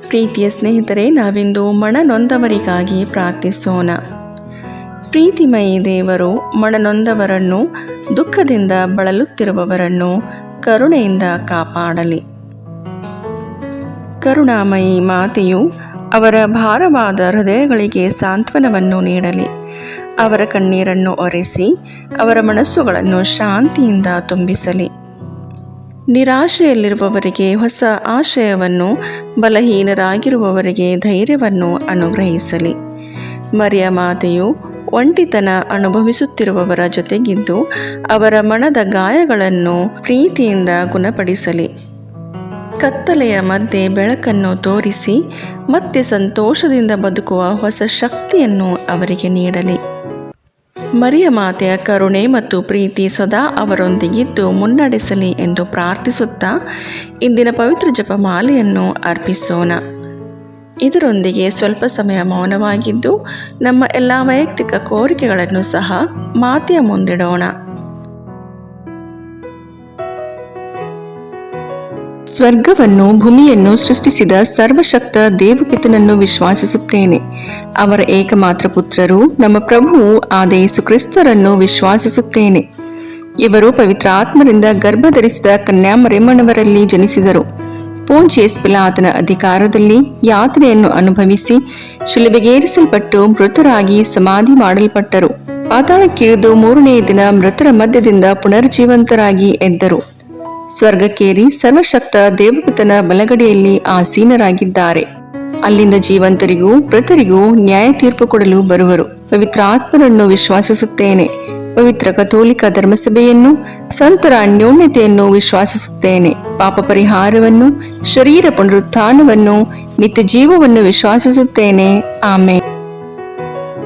ಪ್ರೀತಿಯ ಸ್ನೇಹಿತರೆ, ನಾವಿಂದು ಮನನೊಂದವರಿಗಾಗಿ ಪ್ರಾರ್ಥಿಸೋಣ. ಪ್ರೀತಿಮಯಿ ದೇವರು ಮನನೊಂದವರನ್ನು, ದುಃಖದಿಂದ ಬಳಲುತ್ತಿರುವವರನ್ನು ಕರುಣೆಯಿಂದ ಕಾಪಾಡಲಿ. ಕರುಣಾಮಯಿ ಮಾತೆಯು ಅವರ ಭಾರವಾದ ಹೃದಯಗಳಿಗೆ ಸಾಂತ್ವನವನ್ನು ನೀಡಲಿ. ಅವರ ಕಣ್ಣೀರನ್ನು ಒರೆಸಿ ಅವರ ಮನಸ್ಸುಗಳನ್ನು ಶಾಂತಿಯಿಂದ ತುಂಬಿಸಲಿ. ನಿರಾಶೆಯಲ್ಲಿರುವವರಿಗೆ ಹೊಸ ಆಶಯವನ್ನು, ಬಲಹೀನರಾಗಿರುವವರಿಗೆ ಧೈರ್ಯವನ್ನು ಅನುಗ್ರಹಿಸಲಿ. ಮರಿಯ ಮಾತೆಯು ಒಂಟಿತನ ಅನುಭವಿಸುತ್ತಿರುವವರ ಜೊತೆಗಿದ್ದು ಅವರ ಮನದ ಗಾಯಗಳನ್ನು ಪ್ರೀತಿಯಿಂದ ಗುಣಪಡಿಸಲಿ. ಕತ್ತಲೆಯ ಮಧ್ಯೆ ಬೆಳಕನ್ನು ತೋರಿಸಿ ಮತ್ತೆ ಸಂತೋಷದಿಂದ ಬದುಕುವ ಹೊಸ ಶಕ್ತಿಯನ್ನು ಅವರಿಗೆ ನೀಡಲಿ. ಮರಿಯ ಮಾತೆಯ ಕರುಣೆ ಮತ್ತು ಪ್ರೀತಿ ಸದಾ ಅವರೊಂದಿಗಿದ್ದು ಮುನ್ನಡೆಸಲಿ ಎಂದು ಪ್ರಾರ್ಥಿಸುತ್ತಾ ಇಂದಿನ ಪವಿತ್ರ ಜಪಮಾಲೆಯನ್ನು ಅರ್ಪಿಸೋಣ. ಇದರೊಂದಿಗೆ ಸ್ವಲ್ಪ ಸಮಯ ಮೌನವಾಗಿದ್ದು ನಮ್ಮ ಎಲ್ಲ ವೈಯಕ್ತಿಕ ಕೋರಿಕೆಗಳನ್ನು ಸಹ ಮಾತೆಯ ಮುಂದಿಡೋಣ. ಸ್ವರ್ಗವನ್ನು ಭೂಮಿಯನ್ನು ಸೃಷ್ಟಿಸಿದ ಸರ್ವಶಕ್ತ ದೇವಪಿತನನ್ನು ವಿಶ್ವಾಸಿಸುತ್ತೇನೆ. ಅವರ ಏಕಮಾತ್ರ ಪುತ್ರರು ನಮ್ಮ ಪ್ರಭುವು ಆದ ಯೇಸು ಕ್ರಿಸ್ತರನ್ನು ವಿಶ್ವಾಸಿಸುತ್ತೇನೆ. ಇವರು ಪವಿತ್ರ ಆತ್ಮರಿಂದ ಗರ್ಭಧರಿಸಿದ ಕನ್ಯಾಮರಿಯಮ್ಮನವರಲ್ಲಿ ಜನಿಸಿದರು. ಪೋಂಚಿಯಸ್ ಪಿಲಾತನ ಅಧಿಕಾರದಲ್ಲಿ ಯಾತನೆಯನ್ನು ಅನುಭವಿಸಿ ಶಿಲುಬೆಗೇರಿಸಲ್ಪಟ್ಟು ಮೃತರಾಗಿ ಸಮಾಧಿ ಮಾಡಲ್ಪಟ್ಟರು. ಪಾತಾಳಕ್ಕಿಳಿದು ಮೂರನೆಯ ದಿನ ಮೃತರ ಮಧ್ಯದಿಂದ ಪುನರ್ಜೀವಂತರಾಗಿ ಎದ್ದರು. ಸ್ವರ್ಗಕ್ಕೇರಿ ಸರ್ವಶಕ್ತ ದೇವಪಿತನ ಬಲಗಡೆಯಲ್ಲಿ ಆಸೀನರಾಗಿದ್ದಾರೆ. ಅಲ್ಲಿಂದ ಜೀವಂತರಿಗೂ ಮೃತರಿಗೂ ನ್ಯಾಯ ತೀರ್ಪು ಕೊಡಲು ಬರುವರು. ಪವಿತ್ರ ಆತ್ಮರನ್ನು ವಿಶ್ವಾಸಿಸುತ್ತೇನೆ. ಪವಿತ್ರ ಕಥೋಲಿಕ ಧರ್ಮಸಭೆಯನ್ನು, ಸಂತರ ಅನ್ಯೋನ್ಯತೆಯನ್ನು ವಿಶ್ವಾಸಿಸುತ್ತೇನೆ. ಪಾಪ ಪರಿಹಾರವನ್ನು, ಶರೀರ ಪುನರುತ್ಥಾನವನ್ನು, ನಿತ್ಯ ಜೀವವನ್ನು ವಿಶ್ವಾಸಿಸುತ್ತೇನೆ. ಆಮೇನ್.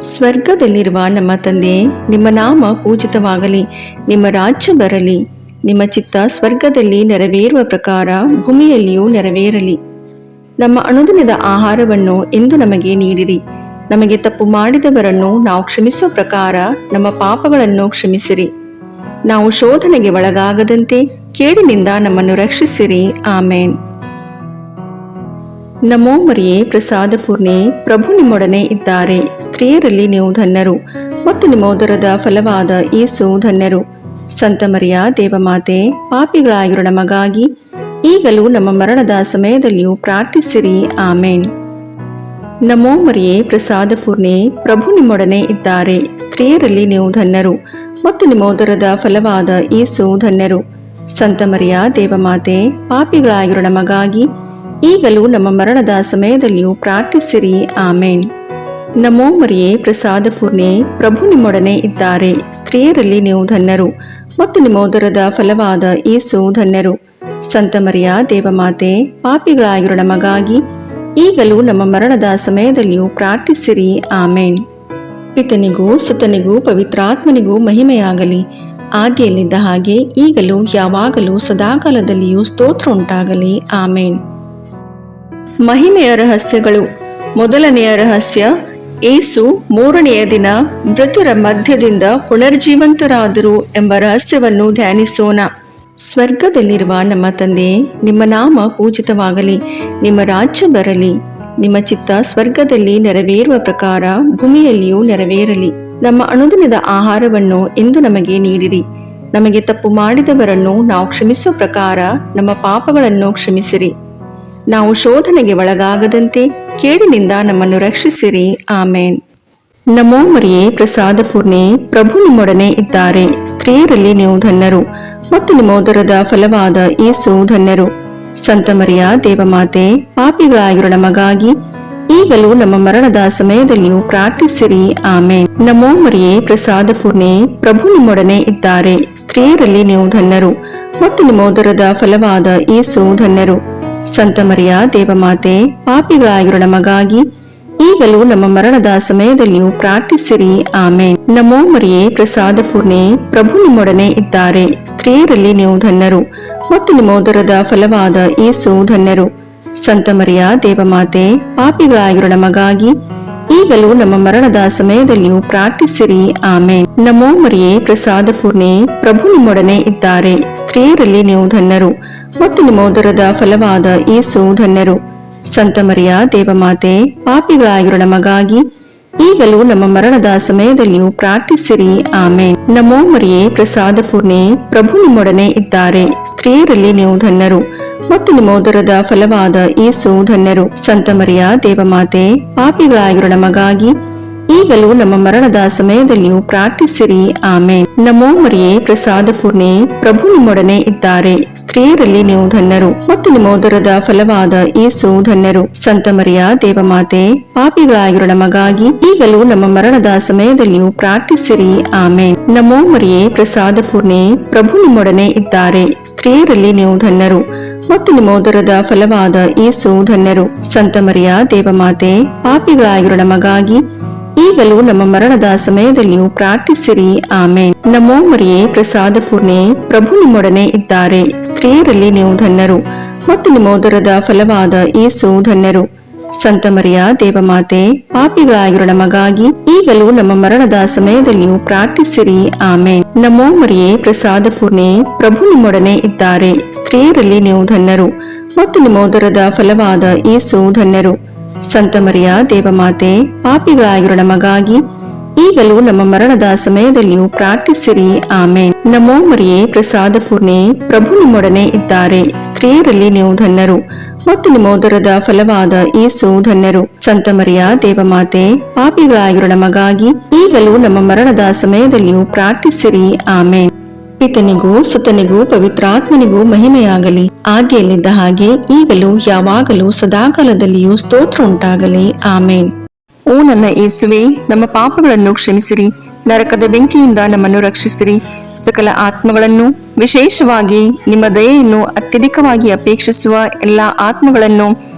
ಸ್ವರ್ಗದಲ್ಲಿರುವ ನಮ್ಮ ತಂದೆಯೇ, ನಿಮ್ಮ ನಾಮ ಪೂಜಿತವಾಗಲಿ. ನಿಮ್ಮ ರಾಜ್ಯ ಬರಲಿ. ನಿಮ್ಮ ಚಿತ್ತ ಸ್ವರ್ಗದಲ್ಲಿ ನೆರವೇರುವ ಪ್ರಕಾರ ಭೂಮಿಯಲ್ಲಿಯೂ ನೆರವೇರಲಿ. ನಮ್ಮ ಅನುದಿನದ ಆಹಾರವನ್ನು ಇಂದು ನಮಗೆ ನೀಡಿರಿ. ನಮಗೆ ತಪ್ಪು ಮಾಡಿದವರನ್ನು ನಾವು ಕ್ಷಮಿಸುವ ಪ್ರಕಾರ ನಮ್ಮ ಪಾಪಗಳನ್ನು ಕ್ಷಮಿಸಿರಿ. ನಾವು ಶೋಧನೆಗೆ ಒಳಗಾಗದಂತೆ ಕೇಡಿನಿಂದ ನಮ್ಮನ್ನು ರಕ್ಷಿಸಿರಿ. ಆಮೇನ್. ನಮೋ ಮರಿಯೇ, ಪ್ರಸಾದ ಪೂರ್ಣೆ, ಪ್ರಭು ನಿಮ್ಮೊಡನೆ ಇದ್ದಾರೆ. ಸ್ತ್ರೀಯರಲ್ಲಿ ನೀವು ಧನ್ಯರು ಮತ್ತು ನಿಮ್ಮ ಉದರದ ಫಲವಾದ ಯೇಸು ಧನ್ಯರು. ಸಂತ ಮರಿಯ ದೇವಮಾತೆ, ಪಾಪಿಗಳಾಗಿರೋ ನಮಗಾಗಿ ಈಗಲೂ ನಮ್ಮ ಮರಣದ ಸಮಯದಲ್ಲಿಯೂ ಪ್ರಾರ್ಥಿಸಿರಿ. ಆಮೇನ್. ನಮೋ ಮರಿಯೇ, ಪ್ರಸಾದ ಪೂರ್ಣೆ, ಪ್ರಭು ನಿಮ್ಮೊಡನೆ ಇದ್ದಾರೆ. ಸ್ತ್ರೀಯರಲ್ಲಿ ನೀವು ಧನ್ಯರು ಮತ್ತು ನಿಮ್ಮ ಉದರದ ಫಲವಾದ ಯೇಸು ಧನ್ಯರು. ಸಂತ ಮರಿಯ ದೇವಮಾತೆ, ಪಾಪಿಗಳಾಗಿರೋ ನಮಗಾಗಿ ಈಗಲೂ ನಮ್ಮ ಮರಣದ ಸಮಯದಲ್ಲಿಯೂ ಪ್ರಾರ್ಥಿಸಿರಿ. ಆಮೇನ್. ನಮೋ ಮರಿಯೇ, ಪ್ರಸಾದ ಪೂರ್ಣೆ, ಪ್ರಭು ನಿಮ್ಮೊಡನೆ ಇದ್ದಾರೆ. ಸ್ತ್ರೀಯರಲ್ಲಿ ನೀವು ಧನ್ಯರು ಮತ್ತು ನಿಮ್ಮ ಉದರದ ಫಲವಾದ ಯೇಸು ಧನ್ಯರು. ಸಂತ ಮರಿಯ ದೇವಮಾತೆ, ಪಾಪಿಗಳಾಗಿರೋ ನಮಗಾಗಿ ಈಗಲೂ ನಮ್ಮ ಮರಣದ ಸಮಯದಲ್ಲಿಯೂ ಪ್ರಾರ್ಥಿಸಿರಿ. ಆಮೇನ್. ಪಿತನಿಗೂ ಸುತನಿಗೂ ಪವಿತ್ರಾತ್ಮನಿಗೂ ಮಹಿಮೆಯಾಗಲಿ. ಆದಿಯಲ್ಲಿದ್ದ ಹಾಗೆ ಈಗಲೂ ಯಾವಾಗಲೂ ಸದಾಕಾಲದಲ್ಲಿಯೂ ಸ್ತೋತ್ರ ಉಂಟಾಗಲಿ. ಆಮೇನ್. ಮಹಿಮೆಯ ರಹಸ್ಯಗಳು. ಮೊದಲನೆಯ ರಹಸ್ಯ, ಯೇಸು ಮೂರನೆಯ ದಿನ ಮೃತರ ಮಧ್ಯದಿಂದ ಪುನರ್ಜೀವಂತರಾದರು ಎಂಬ ರಹಸ್ಯವನ್ನು ಧ್ಯಾನಿಸೋಣ. ಸ್ವರ್ಗದಲ್ಲಿರುವ ನಮ್ಮ ತಂದೆಯೇ, ನಿಮ್ಮ ನಾಮ ಪೂಜಿತವಾಗಲಿ. ನಿಮ್ಮ ರಾಜ್ಯ ಬರಲಿ. ನಿಮ್ಮ ಚಿತ್ತ ಸ್ವರ್ಗದಲ್ಲಿ ನೆರವೇರುವ ಪ್ರಕಾರ ಭೂಮಿಯಲ್ಲಿಯೂ ನೆರವೇರಲಿ. ನಮ್ಮ ಅನುದಿನದ ಆಹಾರವನ್ನು ಇಂದು ನಮಗೆ ನೀಡಿರಿ. ನಮಗೆ ತಪ್ಪು ಮಾಡಿದವರನ್ನು ನಾವು ಕ್ಷಮಿಸುವ ಪ್ರಕಾರ ನಮ್ಮ ಪಾಪಗಳನ್ನು ಕ್ಷಮಿಸಿರಿ. ನಾವು ಶೋಧನೆಗೆ ಒಳಗಾಗದಂತೆ ಕೇಡಿನಿಂದ ನಮ್ಮನ್ನು ರಕ್ಷಿಸಿರಿ. ಆಮೇನ್. ನಮೋ ಮರಿಯೇ, ಪ್ರಸಾದ ಪೂರ್ಣೆ, ಪ್ರಭು ನಿಮ್ಮೊಡನೆ ಇದ್ದಾರೆ. ಸ್ತ್ರೀಯರಲ್ಲಿ ನೀವು ಧನ್ಯರು ಮತ್ತು ನಿಮ್ಮ ಉದರದ ಫಲವಾದ ಯೇಸು ಧನ್ಯರು. ಸಂತ ಮರಿಯ ದೇವಮಾತೆ, ಪಾಪಿಗಳಾಗಿರೋ ನಮಗಾಗಿ ಈಗಲೂ ನಮ್ಮ ಮರಣದ ಸಮಯದಲ್ಲಿಯೂ ಪ್ರಾರ್ಥಿಸಿರಿ. ಆಮೇನ್. ನಮೋ ಮರಿಯೇ, ಪ್ರಸಾದ ಪೂರ್ಣೆ, ಪ್ರಭು ನಿಮ್ಮೊಡನೆ ಇದ್ದಾರೆ. ಸ್ತ್ರೀಯರಲ್ಲಿ ನೀವು ಧನ್ಯರು ಮತ್ತು ನಿಮ್ಮ ಉದರದ ಫಲವಾದ ಯೇಸು ಧನ್ಯರು. ಸಂತ ಮರಿಯ ದೇವಮಾತೆ, ಪಾಪಿಗಳಾಗಿರೋ ನಮಗಾಗಿ ಈಗಲೂ ನಮ್ಮ ಮರಣದ ಸಮಯದಲ್ಲಿಯೂ ಪ್ರಾರ್ಥಿಸಿರಿ. ಆಮೇನ್. ನಮೋ ಮರಿಯೇ, ಪ್ರಸಾದ ಪೂರ್ಣೆ, ಪ್ರಭು ನಿಮ್ಮೊಡನೆ ಇದ್ದಾರೆ. ಸ್ತ್ರೀಯರಲ್ಲಿ ನೀವು ಧನ್ಯರು ಮತ್ತು ನಿಮ್ಮ ಉದರದ ಫಲವಾದ ಯೇಸು ಧನ್ಯರು. ಸಂತ ಮರಿಯ ದೇವಮಾತೆ, ಪಾಪಿಗಳಾಗಿರೋ ನಮಗಾಗಿ ಈಗಲೂ ನಮ್ಮ ಮರಣದ ಸಮಯದಲ್ಲಿಯೂ ಪ್ರಾರ್ಥಿಸಿರಿ. ಆಮೇನ್. ನಮೋ ಮರಿಯೇ, ಪ್ರಸಾದ ಪೂರ್ಣೆ, ಪ್ರಭು ನಿಮ್ಮೊಡನೆ ಇದ್ದಾರೆ. ಸ್ತ್ರೀಯರಲ್ಲಿ ನೀವು ಧನ್ಯರು ಮತ್ತು ನಿಮ್ಮ ಉದರದ ಫಲವಾದ ಯೇಸು ಧನ್ಯರು. ಸಂತ ಮರಿಯ ದೇವಮಾತೆ, ಪಾಪಿಗಳಾಗಿರೋ ನಮಗಾಗಿ ಈಗಲೂ ನಮ್ಮ ಮರಣದ ಸಮಯದಲ್ಲಿಯೂ ಪ್ರಾರ್ಥಿಸಿರಿ. ಆಮೇನ್. ನಮೋ ಮರಿಯೇ, ಪ್ರಸಾದ ಪೂರ್ಣೆ, ಪ್ರಭು ನಿಮ್ಮೊಡನೆ ಇದ್ದಾರೆ. ಸ್ತ್ರೀಯರಲ್ಲಿ ನೀವು ಧನ್ಯರು ಮತ್ತು ನಿಮ್ಮ ಉದರದ ಫಲವಾದ ಯೇಸು ಧನ್ಯರು. ಸಂತ ಮರಿಯ ದೇವಮಾತೆ, ಪಾಪಿಗಳಾಗಿರೋ ನಮಗಾಗಿ ಈಗಲೂ ನಮ್ಮ ಮರಣದ ಸಮಯದಲ್ಲಿಯೂ ಪ್ರಾರ್ಥಿಸಿರಿ. ಆಮೇನ್. ನಮೋ ಮರಿಯೇ, ಪ್ರಸಾದ ಪೂರ್ಣೆ, ಪ್ರಭು ನಿಮ್ಮೊಡನೆ ಇದ್ದಾರೆ. ಸ್ತ್ರೀಯರಲ್ಲಿ ನೀವು ಧನ್ಯರು ಮತ್ತು ನಿಮ್ಮ ಉದರದ ಫಲವಾದ ಯೇಸು ಧನ್ಯರು. ಸಂತ ಮರಿಯ ದೇವಮಾತೆ, ಪಾಪಿಗಳಾಗಿರೋ ನಮಗಾಗಿ ಈಗಲೂ ನಮ್ಮ ಮರಣದ ಸಮಯದಲ್ಲಿಯೂ ಪ್ರಾರ್ಥಿಸಿರಿ. ಆಮೇನ್. ನಮೋ ಮರಿಯೇ, ಪ್ರಸಾದ ಪೂರ್ಣೆ, ಪ್ರಭು ನಿಮ್ಮೊಡನೆ ಇದ್ದಾರೆ. ಸ್ತ್ರೀಯರಲ್ಲಿ ನೀವು ಧನ್ಯರು ಮತ್ತು ನಿಮ್ಮ ಉದರದ ಫಲವಾದ ಯೇಸು ಧನ್ಯರು. ಸಂತ ಮರಿಯ ದೇವಮಾತೆ, ಪಾಪಿಗಳಾಗಿರೋ ನಮಗಾಗಿ ಈಗಲೂ ನಮ್ಮ ಮರಣದ ಸಮಯದಲ್ಲಿಯೂ ಪ್ರಾರ್ಥಿಸಿರಿ. ಆಮೇನ್. ನಮೋ ಮರಿಯೇ, ಪ್ರಸಾದ ಪೂರ್ಣೆ, ಪ್ರಭು ನಿಮ್ಮೊಡನೆ ಇದ್ದಾರೆ. ಸ್ತ್ರೀಯರಲ್ಲಿ ನೀವು ಧನ್ಯರು ಮತ್ತು ನಿಮ್ಮ ಉದರದ ಫಲವಾದ ಯೇಸು ಧನ್ಯರು. ಸಂತ ಮರಿಯ ದೇವಮಾತೆ, ಪಾಪಿಗಳಾಗಿರೋ ನಮಗಾಗಿ ಈಗಲೂ ನಮ್ಮ ಮರಣದ ಸಮಯದಲ್ಲಿಯೂ ಪ್ರಾರ್ಥಿಸಿರಿ. ಆಮೇನ್. ನಮೋ ಮರಿಯೇ, ಪ್ರಸಾದ ಪೂರ್ಣೆ, ಪ್ರಭು ನಿಮ್ಮೊಡನೆ ಇದ್ದಾರೆ. ಸ್ತ್ರೀಯರಲ್ಲಿ ನೀವು ಧನ್ಯರು ಮತ್ತು ನಿಮ್ಮ ಉದರದ ಫಲವಾದ ಯೇಸು ಧನ್ಯರು. ಸಂತ ಮರಿಯ ದೇವಮಾತೆ, ಪಾಪಿಗಳಾಗಿರೋ ನಮಗಾಗಿ ಈಗಲೂ ನಮ್ಮ ಮರಣದ ಸಮಯದಲ್ಲಿಯೂ ಪ್ರಾರ್ಥಿಸಿರಿ. ಆಮೇನ್. ನಮೋ ಮರಿಯೇ, ಪ್ರಸಾದ ಪೂರ್ಣೆ, ಪ್ರಭು ನಿಮ್ಮೊಡನೆ ಇದ್ದಾರೆ. ಸ್ತ್ರೀಯರಲ್ಲಿ ನೀವು ಧನ್ಯರು ಮತ್ತು ನಿಮ್ಮ ಉದರದ ಫಲವಾದ ಯೇಸು ಧನ್ಯರು. ಸಂತ ಮರಿಯ ದೇವಮಾತೆ, ಪಾಪಿಗಳಾಗಿರೋ ನಮಗಾಗಿ ಈಗಲೂ ನಮ್ಮ ಮರಣದ ಸಮಯದಲ್ಲಿಯೂ ಪ್ರಾರ್ಥಿಸಿರಿ. ಆಮೇನ್. ಪಿತನಿಗೂ ಸುತನಿಗೂ ಪವಿತ್ರಾತ್ಮನಿಗೂ ಮಹಿಮೆಯಾಗಲಿ, ಆದಿಯಲ್ಲಿದ್ದ ಹಾಗೆ ಈಗಲೂ ಯಾವಾಗಲೂ ಸದಾಕಾಲದಲ್ಲಿಯೂ ಸ್ತೋತ್ರ ಉಂಟಾಗಲಿ. ಆಮೇನ್. ಓ ನನ್ನ ಯೇಸುವೆ, ನಮ್ಮ ಪಾಪಗಳನ್ನು ಕ್ಷಮಿಸಿರಿ, ನರಕದ ಬೆಂಕಿಯಿಂದ ನಮ್ಮನ್ನು ರಕ್ಷಿಸಿರಿ, ಸಕಲ ಆತ್ಮಗಳನ್ನು, ವಿಶೇಷವಾಗಿ ನಿಮ್ಮ ದಯೆಯನ್ನು ಅತ್ಯಧಿಕವಾಗಿ ಅಪೇಕ್ಷಿಸುವ ಎಲ್ಲ ಆತ್ಮಗಳನ್ನು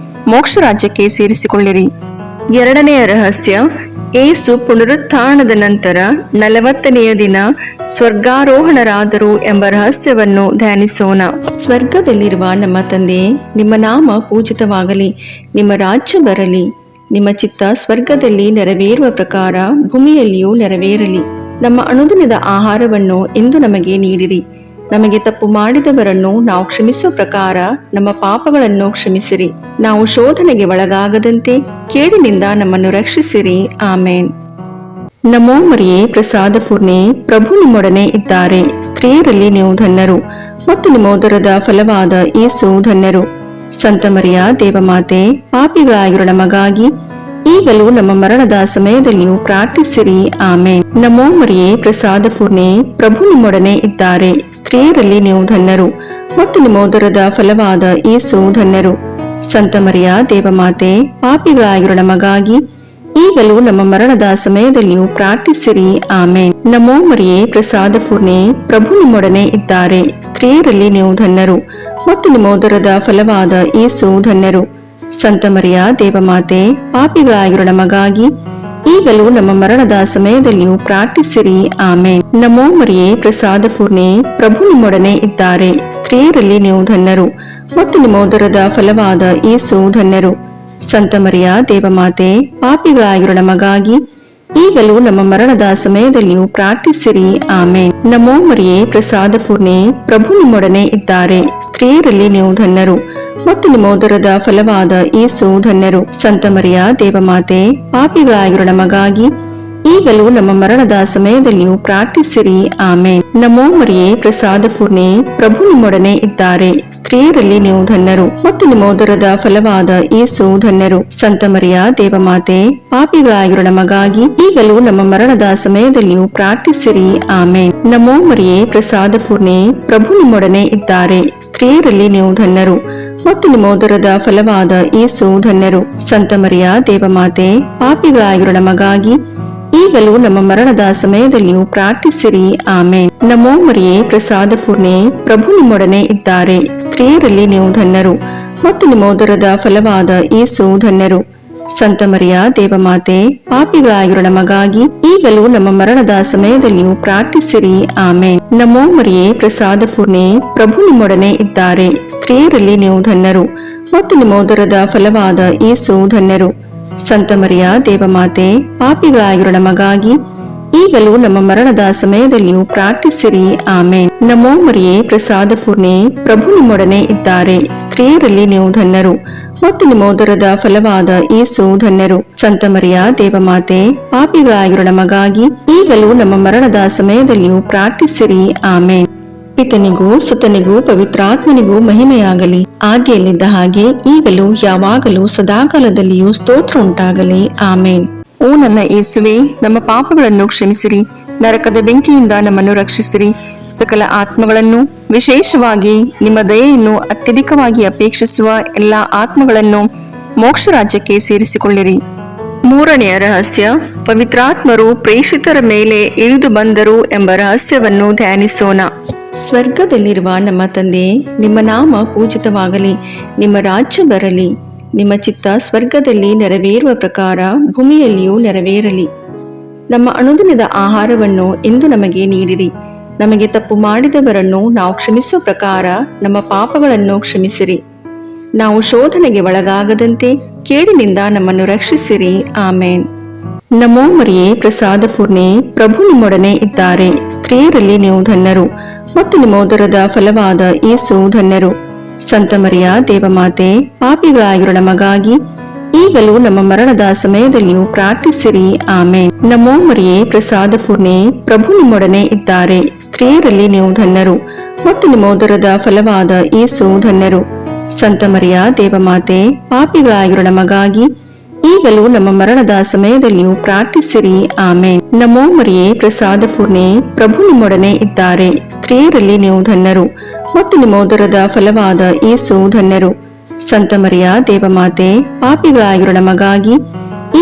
ಮೋಕ್ಷ ರಾಜ್ಯಕ್ಕೆ ಸೇರಿಸಿಕೊಳ್ಳಿರಿ. ಎರಡನೆಯ ರಹಸ್ಯ, ಯೇಸು ಪುನರುತ್ಥಾನದ ನಂತರ 40ನೆಯ ದಿನ ಸ್ವರ್ಗಾರೋಹಣರಾದರು ಎಂಬ ರಹಸ್ಯವನ್ನು ಧ್ಯಾನಿಸೋಣ. ಸ್ವರ್ಗದಲ್ಲಿರುವ ನಮ್ಮ ತಂದೆಯೇ, ನಿಮ್ಮ ನಾಮ ಪೂಜಿತವಾಗಲಿ, ನಿಮ್ಮ ರಾಜ್ಯ ಬರಲಿ, ನಿಮ್ಮ ಚಿತ್ತ ಸ್ವರ್ಗದಲ್ಲಿ ನೆರವೇರುವ ಪ್ರಕಾರ ಭೂಮಿಯಲ್ಲಿಯೂ ನೆರವೇರಲಿ. ನಮ್ಮ ಅನುದಿನದ ಆಹಾರವನ್ನು ಇಂದು ನಮಗೆ ನೀಡಿರಿ. ನಮಗೆ ತಪ್ಪು ಮಾಡಿದವರನ್ನು ನಾವು ಕ್ಷಮಿಸುವ ಪ್ರಕಾರ ನಮ್ಮ ಪಾಪಗಳನ್ನು ಕ್ಷಮಿಸಿರಿ. ನಾವು ಶೋಧನೆಗೆ ಒಳಗಾಗದಂತೆ ಕೇಡಿನಿಂದ ನಮ್ಮನ್ನು ರಕ್ಷಿಸಿರಿ. ಆಮೇನ್. ನಮೋ ಮರಿಯೇ, ಪ್ರಸಾದ ಪೂರ್ಣೆ, ಪ್ರಭು ನಿಮ್ಮೊಡನೆ ಇದ್ದಾರೆ. ಸ್ತ್ರೀಯರಲ್ಲಿ ನೀವು ಧನ್ಯರು ಮತ್ತು ನಿಮ್ಮ ಉದರದ ಫಲವಾದ ಯೇಸು ಧನ್ಯರು. ಸಂತ ಮರಿಯ ದೇವಮಾತೆ, ಪಾಪಿಗಳಾಗಿರೋ ನಮಗಾಗಿ ಈಗಲೂ ನಮ್ಮ ಮರಣದ ಸಮಯದಲ್ಲಿಯೂ ಪ್ರಾರ್ಥಿಸಿರಿ. ಆಮೇನ್. ನಮೋ ಮರಿಯೇ, ಪ್ರಸಾದ ಪೂರ್ಣೆ, ಪ್ರಭು ನಿಮ್ಮೊಡನೆ ಇದ್ದಾರೆ. ಸ್ತ್ರೀಯರಲ್ಲಿ ನೀವು ಧನ್ಯರು ಮತ್ತು ನಿಮ್ಮ ಉದರದ ಫಲವಾದ ಯೇಸು ಧನ್ಯರು. ಸಂತ ಮರಿಯ ದೇವಮಾತೆ, ಪಾಪಿಗಳಾಗಿರೋ ನಮಗಾಗಿ ಈಗಲೂ ನಮ್ಮ ಮರಣದ ಸಮಯದಲ್ಲಿಯೂ ಪ್ರಾರ್ಥಿಸಿರಿ. ಆಮೇನ್. ನಮೋ ಮರಿಯೇ, ಪ್ರಸಾದ ಪೂರ್ಣೆ, ಪ್ರಭು ನಿಮ್ಮೊಡನೆ ಇದ್ದಾರೆ. ಸ್ತ್ರೀಯರಲ್ಲಿ ನೀವು ಧನ್ಯರು ಮತ್ತು ನಿಮ್ಮ ಉದರದ ಫಲವಾದ ಯೇಸು ಧನ್ಯರು. ಸಂತ ಮರಿಯ ದೇವಮಾತೆ, ಪಾಪಿಗಳಾಗಿರೋ ನಮಗಾಗಿ ಈಗಲೂ ನಮ್ಮ ಮರಣದ ಸಮಯದಲ್ಲಿಯೂ ಪ್ರಾರ್ಥಿಸಿರಿ. ಆಮೇನ್. ನಮೋ ಮರಿಯೇ, ಪ್ರಸಾದ ಪೂರ್ಣೆ, ಪ್ರಭು ನಿಮ್ಮೊಡನೆ ಇದ್ದಾರೆ. ಸ್ತ್ರೀಯರಲ್ಲಿ ನೀವು ಧನ್ಯರು ಮತ್ತು ನಿಮ್ಮ ಉದರದ ಫಲವಾದ ಯೇಸು ಧನ್ಯರು. ಸಂತ ಮರಿಯ ದೇವಮಾತೆ, ಪಾಪಿಗಳಾಗಿರೋ ನಮಗಾಗಿ ಈಗಲೂ ನಮ್ಮ ಮರಣದ ಸಮಯದಲ್ಲಿಯೂ ಪ್ರಾರ್ಥಿಸಿರಿ. ಆಮೇನ್. ನಮೋ ಮರಿಯೇ, ಪ್ರಸಾದ ಪೂರ್ಣೆ, ಪ್ರಭು ನಿಮ್ಮೊಡನೆ ಇದ್ದಾರೆ. ಸ್ತ್ರೀಯರಲ್ಲಿ ನೀವು ಧನ್ಯರು ಮತ್ತು ನಿಮ್ಮ ಉದರದ ಫಲವಾದ ಯೇಸು ಧನ್ಯರು. ಸಂತ ಮರಿಯ ದೇವಮಾತೆ, ಪಾಪಿಗಳಾಗಿರೋ ನಮಗಾಗಿ ಈಗಲೂ ನಮ್ಮ ಮರಣದ ಸಮಯದಲ್ಲಿಯೂ ಪ್ರಾರ್ಥಿಸಿರಿ. ಆಮೇನ್. ನಮೋ ಮರಿಯೇ, ಪ್ರಸಾದ ಪೂರ್ಣೆ, ಪ್ರಭು ನಿಮ್ಮೊಡನೆ ಇದ್ದಾರೆ. ಸ್ತ್ರೀಯರಲ್ಲಿ ನೀವು ಧನ್ಯರು ಮತ್ತು ನಿಮ್ಮ ಉದರದ ಫಲವಾದ ಯೇಸು ಧನ್ಯರು. ಸಂತ ಮರಿಯ ದೇವಮಾತೆ, ಪಾಪಿಗಳಾಗಿರೋ ನಮಗಾಗಿ ಈಗಲೂ ನಮ್ಮ ಮರಣದ ಸಮಯದಲ್ಲಿಯೂ ಪ್ರಾರ್ಥಿಸಿರಿ. ಆಮೇನ್. ನಮೋ ಮರಿಯೇ, ಪ್ರಸಾದ ಪೂರ್ಣೆ, ಪ್ರಭು ನಿಮ್ಮೊಡನೆ ಇದ್ದಾರೆ. ಸ್ತ್ರೀಯರಲ್ಲಿ ನೀವು ಧನ್ಯರು ಮತ್ತು ನಿಮ್ಮ ಉದರದ ಫಲವಾದ ಯೇಸು ಧನ್ಯರು. ಸಂತ ಮರಿಯ ದೇವಮಾತೆ, ಪಾಪಿಗಳಾಗಿರೋ ನಮಗಾಗಿ ಈಗಲೂ ನಮ್ಮ ಮರಣದ ಸಮಯದಲ್ಲಿಯೂ ಪ್ರಾರ್ಥಿಸಿರಿ. ಆಮೇನ್. ನಮೋ ಮರಿಯೇ, ಪ್ರಸಾದ ಪೂರ್ಣೆ, ಪ್ರಭು ನಿಮ್ಮೊಡನೆ ಇದ್ದಾರೆ. ಸ್ತ್ರೀಯರಲ್ಲಿ ನೀವು ಧನ್ಯರು ಮತ್ತು ನಿಮ್ಮ ಉದರದ ಫಲವಾದ ಯೇಸು ಧನ್ಯರು. ಸಂತ ಮರಿಯ ದೇವಮಾತೆ, ಪಾಪಿಗಳಾಗಿರೋ ನಮಗಾಗಿ ಈಗಲೂ ನಮ್ಮ ಮರಣದ ಸಮಯದಲ್ಲಿಯೂ ಪ್ರಾರ್ಥಿಸಿರಿ. ಆಮೇನ್. ನಮೋ ಮರಿಯೇ, ಪ್ರಸಾದ ಪೂರ್ಣೆ, ಪ್ರಭು ನಿಮ್ಮೊಡನೆ ಇದ್ದಾರೆ. ಸ್ತ್ರೀಯರಲ್ಲಿ ನೀವು ಧನ್ಯರು ಮತ್ತು ನಿಮ್ಮ ಉದರದ ಫಲವಾದ ಯೇಸು ಧನ್ಯರು. ಸಂತ ಮರಿಯ ದೇವಮಾತೆ, ಪಾಪಿಗಳಾಗಿರೋ ನಮಗಾಗಿ ಈಗಲೂ ನಮ್ಮ ಮರಣದ ಸಮಯದಲ್ಲಿಯೂ ಪ್ರಾರ್ಥಿಸಿರಿ. ಆಮೇನ್. ನಮೋ ಮರಿಯೇ, ಪ್ರಸಾದ ಪೂರ್ಣೆ, ಪ್ರಭು ನಿಮ್ಮೊಡನೆ ಇದ್ದಾರೆ. ಸ್ತ್ರೀಯರಲ್ಲಿ ನೀವು ಧನ್ಯರು ಮತ್ತು ನಿಮ್ಮೋದರದ ಫಲವಾದ ಯೇಸು ಧನ್ಯರು. ಸಂತ ಮರಿಯ ದೇವಮಾತೆ, ಪಾಪಿಗಳಾಗಿರುವ ನಮಗಾಗಿ ಈಗಲೂ ನಮ್ಮ ಮರಣದ ಸಮಯದಲ್ಲಿಯೂ ಪ್ರಾರ್ಥಿಸಿರಿ. ಆಮೇನ್. ಪಿತನಿಗೂ ಸುತನಿಗೂ ಪವಿತ್ರಾತ್ಮನಿಗೂ ಮಹಿಮೆಯಾಗಲಿ, ಆದಿಯಲ್ಲಿದ್ದ ಹಾಗೆ ಈಗಲೂ ಯಾವಾಗಲೂ ಸದಾಕಾಲದಲ್ಲಿಯೂ ಸ್ತೋತ್ರ ಉಂಟಾಗಲಿ. ಆಮೇನ್. ಓ ನನ್ನ ಯೇಸುವೆ, ನಮ್ಮ ಪಾಪಗಳನ್ನು ಕ್ಷಮಿಸಿರಿ, ನರಕದ ಬೆಂಕಿಯಿಂದ ನಮ್ಮನ್ನು ರಕ್ಷಿಸಿರಿ, ಸಕಲ ಆತ್ಮಗಳನ್ನು, ವಿಶೇಷವಾಗಿ ನಿಮ್ಮ ದಯೆಯನ್ನು ಅತ್ಯಧಿಕವಾಗಿ ಅಪೇಕ್ಷಿಸುವ ಎಲ್ಲ ಆತ್ಮಗಳನ್ನು ಮೋಕ್ಷ ರಾಜ್ಯಕ್ಕೆ ಸೇರಿಸಿಕೊಳ್ಳಿರಿ. ಮೂರನೆಯ ರಹಸ್ಯ, ಪವಿತ್ರಾತ್ಮರು ಪ್ರೇಷಿತರ ಮೇಲೆ ಇಳಿದು ಬಂದರು ಎಂಬ ರಹಸ್ಯವನ್ನು ಧ್ಯಾನಿಸೋಣ. ಸ್ವರ್ಗದಲ್ಲಿರುವ ನಮ್ಮ ತಂದೆ, ನಿಮ್ಮ ನಾಮ ಪೂಜಿತವಾಗಲಿ, ನಿಮ್ಮ ರಾಜ್ಯ ಬರಲಿ, ನಿಮ್ಮ ಚಿತ್ತ ಸ್ವರ್ಗದಲ್ಲಿ ನೆರವೇರುವ ಪ್ರಕಾರ ಭೂಮಿಯಲ್ಲಿಯೂ ನೆರವೇರಲಿ. ನಮ್ಮ ಅನುದಿನದ ಆಹಾರವನ್ನು ಇಂದು ನಮಗೆ ನೀಡಿರಿ. ನಮಗೆ ತಪ್ಪು ಮಾಡಿದವರನ್ನು ನಾವು ಕ್ಷಮಿಸುವ ಪ್ರಕಾರ ನಮ್ಮ ಪಾಪಗಳನ್ನು ಕ್ಷಮಿಸಿರಿ. ನಾವು ಶೋಧನೆಗೆ ಒಳಗಾಗದಂತೆ ಕೇಡಿನಿಂದ ನಮ್ಮನ್ನು ರಕ್ಷಿಸಿರಿ. ಆಮೇನ್. ನಮೋ ಮರಿಯೇ, ಪ್ರಸಾದ ಪೂರ್ಣೆ, ಪ್ರಭು ನಿಮ್ಮೊಡನೆ ಇದ್ದಾರೆ. ಸ್ತ್ರೀಯರಲ್ಲಿ ನೀವು ಧನ್ಯರು ಮತ್ತು ನಿಮ್ಮೋದರದ ಫಲವಾದ ಯೇಸು ಧನ್ಯರು. ಸಂತ ಮರಿಯ ದೇವಮಾತೆ, ಪಾಪಿಗಳಾಗಿರುವ ನಮಗಾಗಿ ಈಗಲೂ ನಮ್ಮ ಮರಣದ ಸಮಯದಲ್ಲಿಯೂ ಪ್ರಾರ್ಥಿಸಿರಿ. ಆಮೇನ್. ನಮೋ ಮರಿಯೇ, ಪ್ರಸಾದ ಪೂರ್ಣೆ, ಪ್ರಭು ನಿಮ್ಮೊಡನೆ ಇದ್ದಾರೆ. ಸ್ತ್ರೀಯರಲ್ಲಿ ನೀವು ಧನ್ಯರು ಮತ್ತು ನಿಮ್ಮೋದರದ ಫಲವಾದ ಯೇಸು ಧನ್ಯರು. ಸಂತ ಮರಿಯ ದೇವಮಾತೆ, ಪಾಪಿಗಳಾಗಿರುವ ನಮಗಾಗಿ ಈಗಲೂ ನಮ್ಮ ಮರಣದ ಸಮಯದಲ್ಲಿಯೂ ಪ್ರಾರ್ಥಿಸಿರಿ. ಆಮೇನ್. ನಮೋ ಮರಿಯೇ, ಪ್ರಸಾದ ಪೂರ್ಣೆ, ಪ್ರಭು ನಿಮ್ಮೊಡನೆ ಇದ್ದಾರೆ. ಸ್ತ್ರೀಯರಲ್ಲಿ ನೀವು ಧನ್ಯರು ಮತ್ತು ನಿಮ್ಮೋದರದ ಫಲವಾದ ಯೇಸು ಧನ್ಯರು. ಸಂತ ಮರಿಯ ದೇವಮಾತೆ, ಪಾಪಿಗಳಾಗಿರುವ ನಮಗಾಗಿ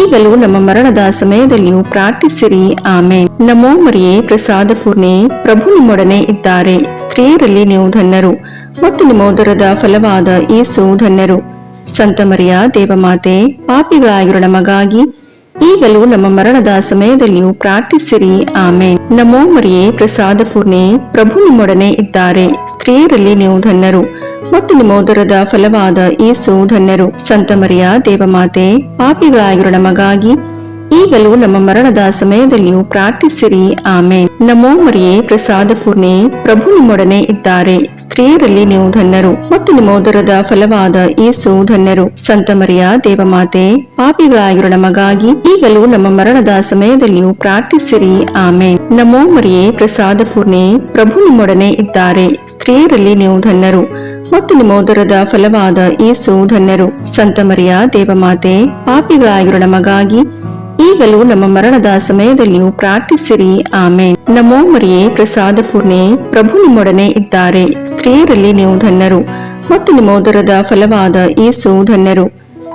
ಈಗಲೂ ನಮ್ಮ ಮರಣದ ಸಮಯದಲ್ಲಿಯೂ ಪ್ರಾರ್ಥಿಸಿರಿ. ಆಮೇನ್. ನಮೋ ಮರಿಯೇ, ಪ್ರಸಾದ ಪೂರ್ಣೆ, ಪ್ರಭು ನಿಮ್ಮೊಡನೆ ಇದ್ದಾರೆ. ಸ್ತ್ರೀಯರಲ್ಲಿ ನೀವು ಧನ್ಯರು ಮತ್ತು ನಿಮ್ಮೋದರದ ಫಲವಾದ ಯೇಸು ಧನ್ಯರು. ಸಂತ ಮರಿಯ ದೇವಮಾತೆ, ಪಾಪಿಗಳಾಗಿರುವ ನಮಗಾಗಿ ಈಗಲೂ ನಮ್ಮ ಮರಣದ ಸಮಯದಲ್ಲಿಯೂ ಪ್ರಾರ್ಥಿಸಿರಿ. ಆಮೇನ್. ನಮೋ ಮರಿಯೇ, ಪ್ರಸಾದ ಪೂರ್ಣೆ, ಪ್ರಭು ನಿಮ್ಮೊಡನೆ ಇದ್ದಾರೆ. ಸ್ತ್ರೀಯರಲ್ಲಿ ನೀವು ಧನ್ಯರು ಮತ್ತು ನಿಮ್ಮೋದರದ ಫಲವಾದ ಯೇಸು ಧನ್ಯರು. ಸಂತ ಮರಿಯ ದೇವಮಾತೆ, ಪಾಪಿಗಳಾಗಿರುವ ನಮಗಾಗಿ ಈಗಲೂ ನಮ್ಮ ಮರಣದ ಸಮಯದಲ್ಲಿಯೂ ಪ್ರಾರ್ಥಿಸಿರಿ. ಆಮೇನ್. ನಮೋ ಮರಿಯೇ, ಪ್ರಸಾದ ಪೂರ್ಣೆ, ಪ್ರಭು ನಿಮ್ಮೊಡನೆ ಇದ್ದಾರೆ. ಸ್ತ್ರೀಯರಲ್ಲಿ ನೀವು ಧನ್ಯರು ಮತ್ತು ನಿಮ್ಮೋದರದ ಫಲವಾದ ಯೇಸು ಧನ್ಯರು. ಸಂತ ಮರಿಯ ದೇವಮಾತೆ, ಪಾಪಿಗಳಾಗಿರುವ ನಮಗಾಗಿ ಈಗಲೂ ನಮ್ಮ ಮರಣದ ಸಮಯದಲ್ಲಿಯೂ ಪ್ರಾರ್ಥಿಸಿರಿ. ಆಮೇನ್. ನಮೋ ಮರಿಯೇ, ಪ್ರಸಾದ ಪೂರ್ಣೆ, ಪ್ರಭು ನಿಮ್ಮೊಡನೆ ಇದ್ದಾರೆ. ಸ್ತ್ರೀಯರಲ್ಲಿ ನೀವು ಧನ್ಯರು ಮತ್ತು ನಿಮ್ಮೋದರದ ಫಲವಾದ ಯೇಸು ಧನ್ಯರು. ಸಂತ ಮರಿಯ ದೇವಮಾತೆ, ಪಾಪಿಗಳಾಗಿರುವ ನಮಗಾಗಿ ಈಗಲೂ ನಮ್ಮ ಮರಣದ ಸಮಯದಲ್ಲಿಯೂ ಪ್ರಾರ್ಥಿಸಿರಿ. ಆಮೇನ್. ನಮೋ ಮರಿಯೇ, ಪ್ರಸಾದ ಪೂರ್ಣೆ, ಪ್ರಭು ನಿಮ್ಮೊಡನೆ ಇದ್ದಾರೆ. ಸ್ತ್ರೀಯರಲ್ಲಿ ನೀವು ಧನ್ಯರು ಮತ್ತು ನಿಮ್ಮೋದರದ ಫಲವಾದ ಯೇಸು ಧನ್ಯರು.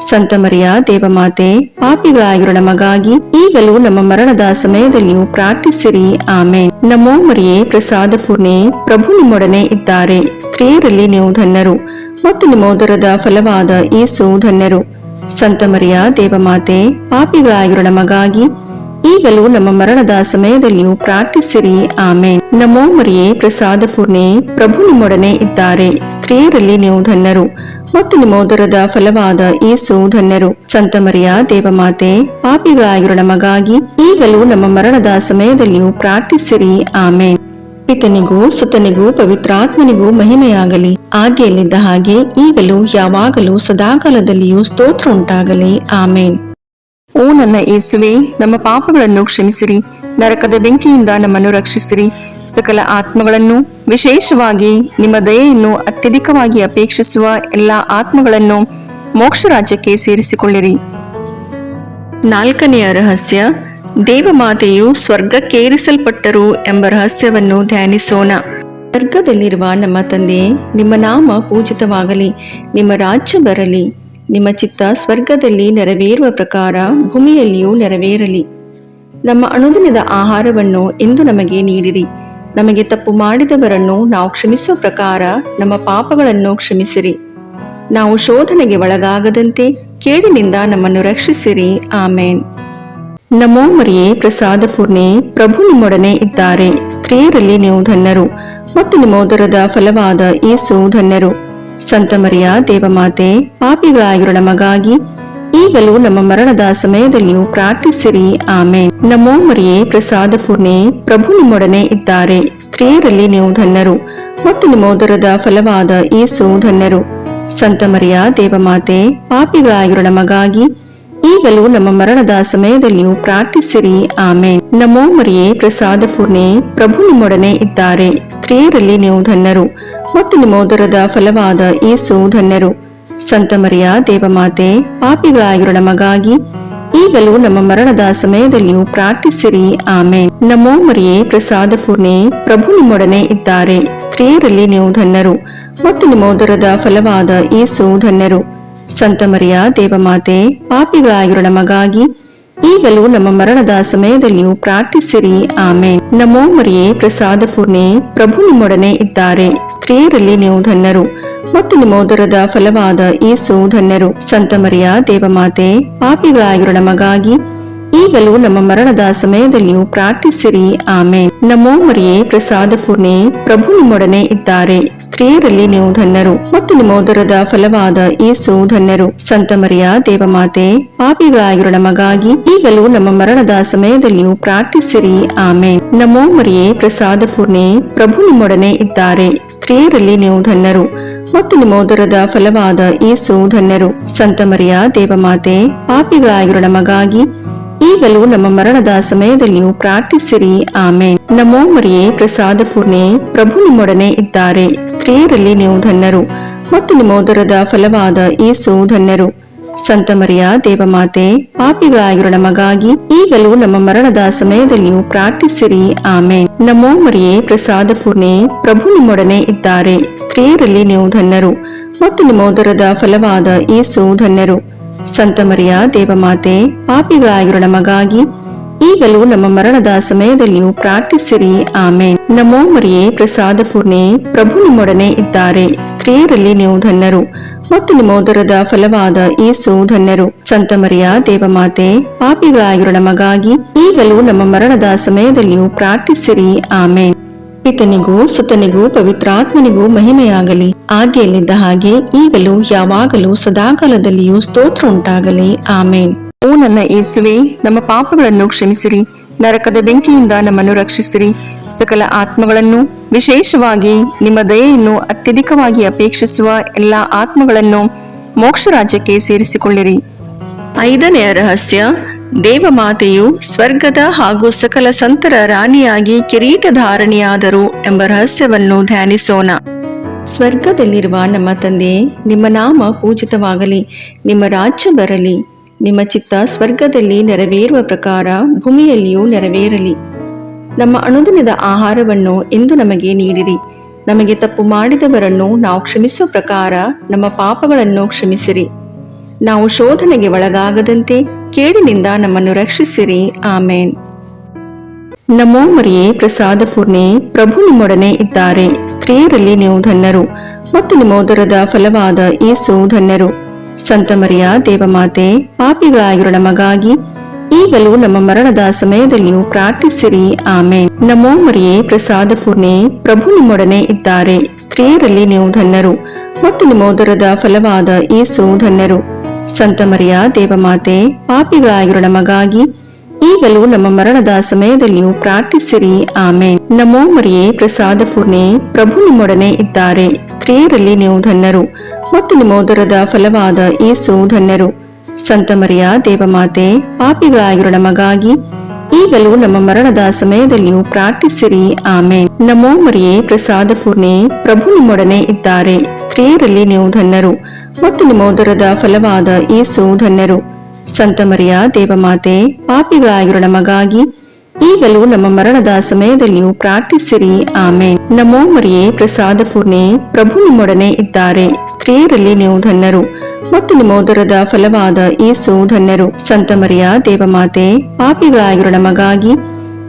ಸಂತ ಮರಿಯ ದೇವಮಾತೆ, ಪಾಪಿಗಳಾಗಿರುವ ನಮಗಾಗಿ ಈಗಲೂ ನಮ್ಮ ಮರಣದ ಸಮಯದಲ್ಲಿಯೂ ಪ್ರಾರ್ಥಿಸಿರಿ. ಆಮೇನ್. ನಮೋ ಮರಿಯೇ, ಪ್ರಸಾದ ಪೂರ್ಣೆ, ಪ್ರಭು ನಿಮ್ಮೊಡನೆ ಇದ್ದಾರೆ. ಸ್ತ್ರೀಯರಲ್ಲಿ ನೀವು ಧನ್ಯರು ಮತ್ತು ನಿಮ್ಮೋದರದ ಫಲವಾದ ಯೇಸು ಧನ್ಯರು. ಸಂತ ಮರಿಯ ದೇವಮಾತೆ, ಪಾಪಿಗಳಾಗಿರುವ ನಮಗಾಗಿ ಈಗಲೂ ನಮ್ಮ ಮರಣದ ಸಮಯದಲ್ಲಿಯೂ ಪ್ರಾರ್ಥಿಸಿರಿ. ಆಮೇನ್. ನಮೋ ಮರಿಯೇ, ಪ್ರಸಾದ ಪೂರ್ಣೆ, ಪ್ರಭು ನಿಮ್ಮೊಡನೆ ಇದ್ದಾರೆ. ಸ್ತ್ರೀಯರಲ್ಲಿ ನೀವು ಧನ್ಯರು ಮತ್ತು ನಿಮ್ಮೋದರದ ಫಲವಾದ ಯೇಸು ಧನ್ಯರು. ಸಂತ ಮರಿಯ ದೇವಮಾತೆ, ಪಾಪಿಗಳಾಗಿರುವ ನಮಗಾಗಿ ಈಗಲೂ ನಮ್ಮ ಮರಣದ ಸಮಯದಲ್ಲಿಯೂ ಪ್ರಾರ್ಥಿಸಿರಿ. ಆಮೇನ್. ಪಿತನಿಗೂ ಸುತನಿಗೂ ಪವಿತ್ರಾತ್ಮನಿಗೂ ಮಹಿಮೆಯಾಗಲಿ, ಆದಿಯಲ್ಲಿದ್ದ ಹಾಗೆ ಈಗಲೂ ಯಾವಾಗಲೂ ಸದಾಕಾಲದಲ್ಲಿಯೂ ಸ್ತೋತ್ರ ಉಂಟಾಗಲಿ. ಆಮೇನ್. ಓ ನನ್ನ ಯೇಸುವೆ, ನಮ್ಮ ಪಾಪಗಳನ್ನು ಕ್ಷಮಿಸಿರಿ, ನರಕದ ಬೆಂಕಿಯಿಂದ ನಮ್ಮನ್ನು ರಕ್ಷಿಸಿರಿ, ಸಕಲ ಆತ್ಮಗಳನ್ನು, ವಿಶೇಷವಾಗಿ ನಿಮ್ಮ ದಯೆಯನ್ನು ಅತ್ಯಧಿಕವಾಗಿ ಅಪೇಕ್ಷಿಸುವ ಎಲ್ಲ ಆತ್ಮಗಳನ್ನು ಮೋಕ್ಷ ರಾಜ್ಯಕ್ಕೆ ಸೇರಿಸಿಕೊಳ್ಳಿರಿ. ನಾಲ್ಕನೆಯ ರಹಸ್ಯ, ದೇವಮಾತೆಯು ಸ್ವರ್ಗಕ್ಕೇರಿಸಲ್ಪಟ್ಟರು ಎಂಬ ರಹಸ್ಯವನ್ನು ಧ್ಯಾನಿಸೋಣ. ಸ್ವರ್ಗದಲ್ಲಿರುವ ನಮ್ಮ ತಂದೆ, ನಿಮ್ಮ ನಾಮ ಪೂಜಿತವಾಗಲಿ, ನಿಮ್ಮ ರಾಜ್ಯ ಬರಲಿ, ನಿಮ್ಮ ಚಿತ್ತ ಸ್ವರ್ಗದಲ್ಲಿ ನೆರವೇರುವ ಪ್ರಕಾರ ಭೂಮಿಯಲ್ಲಿಯೂ ನೆರವೇರಲಿ. ನಮ್ಮ ಅನುದಿನದ ಆಹಾರವನ್ನು ಇಂದು ನಮಗೆ ನೀಡಿರಿ. ನಮಗೆ ತಪ್ಪು ಮಾಡಿದವರನ್ನು ನಾವು ಕ್ಷಮಿಸುವ ಪ್ರಕಾರ ನಮ್ಮ ಪಾಪಗಳನ್ನು ಕ್ಷಮಿಸಿರಿ. ನಾವು ಶೋಧನೆಗೆ ಒಳಗಾಗದಂತೆ ಕೇಡಿನಿಂದ ನಮ್ಮನ್ನು ರಕ್ಷಿಸಿರಿ. ಆಮೇನ್. ನಮೋ ಮರಿಯೇ, ಪ್ರಸಾದ ಪೂರ್ಣೆ, ಪ್ರಭು ನಿಮ್ಮೊಡನೆ ಇದ್ದಾರೆ. ಸ್ತ್ರೀಯರಲ್ಲಿ ನೀವು ಧನ್ಯರು ಮತ್ತು ನಿಮ್ಮೋದರದ ಫಲವಾದ ಯೇಸು ಧನ್ಯರು. ಸಂತ ಮರಿಯ ದೇವಮಾತೆ, ಪಾಪಿಗಳಾಗಿರುವ ನಮಗಾಗಿ ಈಗಲೂ ನಮ್ಮ ಮರಣದ ಸಮಯದಲ್ಲಿಯೂ ಪ್ರಾರ್ಥಿಸಿರಿ. ಆಮೇನ್. ನಮೋ ಮರಿಯೇ, ಪ್ರಸಾದ ಪೂರ್ಣೆ, ಪ್ರಭು ನಿಮ್ಮೊಡನೆ ಇದ್ದಾರೆ. ಸ್ತ್ರೀಯರಲ್ಲಿ ನೀವು ಧನ್ಯರು ಮತ್ತು ನಿಮ್ಮೋದರದ ಫಲವಾದ ಯೇಸು ಧನ್ಯರು. ಸಂತ ಮರಿಯ ದೇವಮಾತೆ, ಪಾಪಿಗಳಾಗಿರೋ ನಮಗಾಗಿ ಈಗಲೂ ನಮ್ಮ ಮರಣದ ಸಮಯದಲ್ಲಿಯೂ ಪ್ರಾರ್ಥಿಸಿರಿ. ಆಮೇನ್. ನಮೋ ಮರಿಯೇ, ಪ್ರಸಾದ ಪೂರ್ಣೆ, ಪ್ರಭು ನಿಮ್ಮೊಡನೆ ಇದ್ದಾರೆ. ಸ್ತ್ರೀಯರಲ್ಲಿ ನೀವು ಧನ್ಯರು ಮತ್ತು ನಿಮ್ಮ ಉದರದ ಫಲವಾದ ಯೇಸು ಧನ್ಯರು. ಸಂತ ಮರಿಯ ದೇವಮಾತೆ, ಪಾಪಿಗಳಾಗಿರೋ ನಮಗಾಗಿ ಈಗಲೂ ನಮ್ಮ ಮರಣದ ಸಮಯದಲ್ಲಿಯೂ ಪ್ರಾರ್ಥಿಸಿರಿ. ಆಮೇನ್. ನಮೋ ಮರಿಯೇ, ಪ್ರಸಾದ ಪೂರ್ಣೆ, ಪ್ರಭು ನಿಮ್ಮೊಡನೆ ಇದ್ದಾರೆ. ಸ್ತ್ರೀಯರಲ್ಲಿ ನೀವು ಧನ್ಯರು ಮತ್ತು ನಿಮ್ಮ ಉದರದ ಫಲವಾದ ಯೇಸು ಧನ್ಯರು. ಸಂತ ಮರಿಯ ದೇವಮಾತೆ, ಪಾಪಿಗಳಾಗಿರೋ ನಮಗಾಗಿ ಈಗಲೂ ನಮ್ಮ ಮರಣದ ಸಮಯದಲ್ಲಿಯೂ ಪ್ರಾರ್ಥಿಸಿರಿ. ಆಮೇನ್. ನಮೋ ಮರಿಯೇ, ಪ್ರಸಾದ ಪೂರ್ಣೆ, ಪ್ರಭು ನಿಮ್ಮೊಡನೆ ಇದ್ದಾರೆ. ಸ್ತ್ರೀಯರಲ್ಲಿ ನೀವು ಧನ್ಯರು ಮತ್ತು ನಿಮ್ಮ ಉದರದ ಫಲವಾದ ಯೇಸು ಧನ್ಯರು. ಸಂತ ಮರಿಯ ದೇವಮಾತೆ, ಪಾಪಿಗಳಾಗಿರೋ ನಮಗಾಗಿ ಈಗಲೂ ನಮ್ಮ ಮರಣದ ಸಮಯದಲ್ಲಿಯೂ ಪ್ರಾರ್ಥಿಸಿರಿ. ಆಮೇನ್. ನಮೋ ಮರಿಯೇ, ಪ್ರಸಾದ ಪೂರ್ಣೆ, ಪ್ರಭು ನಿಮ್ಮೊಡನೆ ಇದ್ದಾರೆ. ಸ್ತ್ರೀಯರಲ್ಲಿ ನೀವು ಧನ್ಯರು ಮತ್ತು ನಿಮ್ಮ ಉದರದ ಫಲವಾದ ಯೇಸು ಧನ್ಯರು. ಸಂತ ಮರಿಯ ದೇವಮಾತೆ, ಪಾಪಿಗಳಾಗಿರೋ ನಮಗಾಗಿ ಈಗಲೂ ನಮ್ಮ ಮರಣದ ಸಮಯದಲ್ಲಿಯೂ ಪ್ರಾರ್ಥಿಸಿರಿ. ಆಮೇನ್. ನಮೋ ಮರಿಯೇ, ಪ್ರಸಾದ ಪೂರ್ಣೆ, ಪ್ರಭು ನಿಮ್ಮೊಡನೆ ಇದ್ದಾರೆ. ಸ್ತ್ರೀಯರಲ್ಲಿ ನೀವು ಧನ್ಯರು ಮತ್ತು ನಿಮ್ಮ ಉದರದ ಫಲವಾದ ಯೇಸು ಧನ್ಯರು. ಸಂತ ಮರಿಯ ದೇವಮಾತೆ, ಪಾಪಿಗಳಾಗಿರೋ ನಮಗಾಗಿ ಈಗಲೂ ನಮ್ಮ ಮರಣದ ಸಮಯದಲ್ಲಿಯೂ ಪ್ರಾರ್ಥಿಸಿರಿ. ಆಮೇನ್. ನಮೋ ಮರಿಯೇ, ಪ್ರಸಾದ ಪೂರ್ಣೆ, ಪ್ರಭು ನಿಮ್ಮೊಡನೆ ಇದ್ದಾರೆ. ಸ್ತ್ರೀಯರಲ್ಲಿ ನೀವು ಧನ್ಯರು ಮತ್ತು ನಿಮ್ಮ ಉದರದ ಫಲವಾದ ಯೇಸು ಧನ್ಯರು. ಸಂತ ಮರಿಯ ದೇವಮಾತೆ, ಪಾಪಿಗಳಾಗಿರೋ ನಮಗಾಗಿ ಈಗಲೂ ನಮ್ಮ ಮರಣದ ಸಮಯದಲ್ಲಿಯೂ ಪ್ರಾರ್ಥಿಸಿರಿ. ಆಮೇನ್. ನಮೋ ಮರಿಯೇ, ಪ್ರಸಾದ ಪೂರ್ಣೆ, ಪ್ರಭು ನಿಮ್ಮೊಡನೆ ಇದ್ದಾರೆ. ಸ್ತ್ರೀಯರಲ್ಲಿ ನೀವು ಧನ್ಯರು ಮತ್ತು ನಿಮ್ಮ ಉದರದ ಫಲವಾದ ಯೇಸು ಧನ್ಯರು. ಸಂತ ಮರಿಯ ದೇವಮಾತೆ, ಪಾಪಿಗಳಾಗಿರೋ ನಮಗಾಗಿ ಈಗಲೂ ನಮ್ಮ ಮರಣದ ಸಮಯದಲ್ಲಿಯೂ ಪ್ರಾರ್ಥಿಸಿರಿ. ಆಮೇನ್. ನಮೋ ಮರಿಯೇ, ಪ್ರಸಾದ ಪೂರ್ಣೆ, ಪ್ರಭು ನಿಮ್ಮೊಡನೆ ಇದ್ದಾರೆ. ಸ್ತ್ರೀಯರಲ್ಲಿ ನೀವು ಧನ್ಯರು ಮತ್ತು ನಿಮ್ಮ ಉದರದ ಫಲವಾದ ಯೇಸು ಧನ್ಯರು. ಸಂತ ಮರಿಯ ದೇವಮಾತೆ, ಪಾಪಿಗಳಾಗಿರೋ ನಮಗಾಗಿ ಈಗಲೂ ನಮ್ಮ ಮರಣದ ಸಮಯದಲ್ಲಿಯೂ ಪ್ರಾರ್ಥಿಸಿರಿ. ಆಮೇನ್. ಪಿತನಿಗೂ ಸುತನಿಗೂ ಪವಿತ್ರಾತ್ಮನಿಗೂ ಮಹಿಮೆಯಾಗಲಿ, ಆದಿಯಲ್ಲಿದ್ದ ಹಾಗೆ ಈಗಲೂ ಯಾವಾಗಲೂ ಸದಾಕಾಲದಲ್ಲಿಯೂ ಸ್ತೋತ್ರ ಉಂಟಾಗಲಿ. ಆಮೇನ್. ಓ ನನ್ನ ಯೇಸುವೆ, ನಮ್ಮ ಪಾಪಗಳನ್ನು ಕ್ಷಮಿಸಿರಿ, ನರಕದ ಬೆಂಕಿಯಿಂದ ನಮ್ಮನ್ನು ರಕ್ಷಿಸಿರಿ, ಸಕಲ ಆತ್ಮಗಳನ್ನು, ವಿಶೇಷವಾಗಿ ನಿಮ್ಮ ದಯೆಯನ್ನು ಅತ್ಯಧಿಕವಾಗಿ ಅಪೇಕ್ಷಿಸುವ ಎಲ್ಲಾ ಆತ್ಮಗಳನ್ನು ಮೋಕ್ಷ ರಾಜ್ಯಕ್ಕೆ ಸೇರಿಸಿಕೊಳ್ಳಿರಿ. 5ನೇ ರಹಸ್ಯ, ದೇವಮಾತೆಯು ಸ್ವರ್ಗದ ಹಾಗೂ ಸಕಲ ಸಂತರ ರಾಣಿಯಾಗಿ ಕಿರೀಟಧಾರಣಿಯಾದರು ಎಂಬ ರಹಸ್ಯವನ್ನು ಧ್ಯಾನಿಸೋಣ. ಸ್ವರ್ಗದಲ್ಲಿರುವ ನಮ್ಮ ತಂದೆಯೇ, ನಿಮ್ಮ ನಾಮ ಪೂಜಿತವಾಗಲಿ, ನಿಮ್ಮ ರಾಜ್ಯ ಬರಲಿ, ನಿಮ್ಮ ಚಿತ್ತ ಸ್ವರ್ಗದಲ್ಲಿ ನೆರವೇರುವ ಪ್ರಕಾರ ಭೂಮಿಯಲ್ಲಿಯೂ ನೆರವೇರಲಿ. ನಮ್ಮ ಅನುದಿನದ ಆಹಾರವನ್ನು ಇಂದು ನಮಗೆ ನೀಡಿರಿ. ನಮಗೆ ತಪ್ಪು ಮಾಡಿದವರನ್ನು ನಾವು ಕ್ಷಮಿಸುವ ಪ್ರಕಾರ ನಮ್ಮ ಪಾಪಗಳನ್ನು ಕ್ಷಮಿಸಿರಿ. ನಾವು ಶೋಧನೆಗೆ ಒಳಗಾಗದಂತೆ ಕೇಡಿನಿಂದ ನಮ್ಮನ್ನು ರಕ್ಷಿಸಿರಿ. ಆಮೇನ್. ನಮೋ ಮರಿಯೇ, ಪ್ರಸಾದ ಪೂರ್ಣೆ, ಪ್ರಭು ನಿಮ್ಮೊಡನೆ ಇದ್ದಾರೆ. ಸ್ತ್ರೀಯರಲ್ಲಿ ನೀವು ಧನ್ಯರು ಮತ್ತು ನಿಮ್ಮ ಉದರದ ಫಲವಾದ ಯೇಸು ಧನ್ಯರು. ಸಂತ ಮರಿಯ ದೇವಮಾತೆ, ಪಾಪಿಗಳಾಗಿರೋ ನಮಗಾಗಿ ಈಗಲೂ ನಮ್ಮ ಮರಣದ ಸಮಯದಲ್ಲಿಯೂ ಪ್ರಾರ್ಥಿಸಿರಿ. ಆಮೇನ್. ನಮೋ ಮರಿಯೇ, ಪ್ರಸಾದ ಪೂರ್ಣೆ, ಪ್ರಭು ನಿಮ್ಮೊಡನೆ ಇದ್ದಾರೆ. ಸ್ತ್ರೀಯರಲ್ಲಿ ನೀವು ಧನ್ಯರು ಮತ್ತು ನಿಮ್ಮ ಉದರದ ಫಲವಾದ ಯೇಸು ಧನ್ಯರು. ಸಂತ ಮರಿಯ ದೇವಮಾತೆ, ಪಾಪಿಗಳಾಗಿರೋ ನಮಗಾಗಿ ಈಗಲೂ ನಮ್ಮ ಮರಣದ ಸಮಯದಲ್ಲಿಯೂ ಪ್ರಾರ್ಥಿಸಿರಿ. ಆಮೇನ್. ನಮೋ ಮರಿಯೇ, ಪ್ರಸಾದ ಪೂರ್ಣೆ, ಪ್ರಭು ನಿಮ್ಮೊಡನೆ ಇದ್ದಾರೆ. ಸ್ತ್ರೀಯರಲ್ಲಿ ನೀವು ಧನ್ಯರು ಮತ್ತು ನಿಮ್ಮ ಉದರದ ಫಲವಾದ ಯೇಸು ಧನ್ಯರು. ಸಂತ ಮರಿಯ ದೇವಮಾತೆ, ಪಾಪಿಗಳಾಗಿರೋ ನಮಗಾಗಿ ಈಗಲೂ ನಮ್ಮ ಮರಣದ ಸಮಯದಲ್ಲಿಯೂ ಪ್ರಾರ್ಥಿಸಿರಿ. ಆಮೇನ್. ನಮೋ ಮರಿಯೇ, ಪ್ರಸಾದ ಪೂರ್ಣೆ, ಪ್ರಭು ನಿಮ್ಮೊಡನೆ ಇದ್ದಾರೆ. ಸ್ತ್ರೀಯರಲ್ಲಿ ನೀವು ಧನ್ಯರು ಮತ್ತು ನಿಮ್ಮ ಉದರದ ಫಲವಾದ ಯೇಸು ಧನ್ಯರು. ಸಂತ ಮರಿಯ ದೇವಮಾತೆ, ಪಾಪಿಗಳಾಗಿರೋ ನಮಗಾಗಿ ಈಗಲೂ ನಮ್ಮ ಮರಣದ ಸಮಯದಲ್ಲಿಯೂ ಪ್ರಾರ್ಥಿಸಿರಿ. ಆಮೇನ್. ನಮೋ ಮರಿಯೇ, ಪ್ರಸಾದ ಪೂರ್ಣೆ, ಪ್ರಭು ನಿಮ್ಮೊಡನೆ ಇದ್ದಾರೆ. ಸ್ತ್ರೀಯರಲ್ಲಿ ನೀವು ಧನ್ಯರು ಮತ್ತು ನಿಮ್ಮ ಉದರದ ಫಲವಾದ ಯೇಸು ಧನ್ಯರು. ಸಂತ ಮರಿಯ ದೇವಮಾತೆ, ಪಾಪಿಗಳಾಗಿರೋ ನಮಗಾಗಿ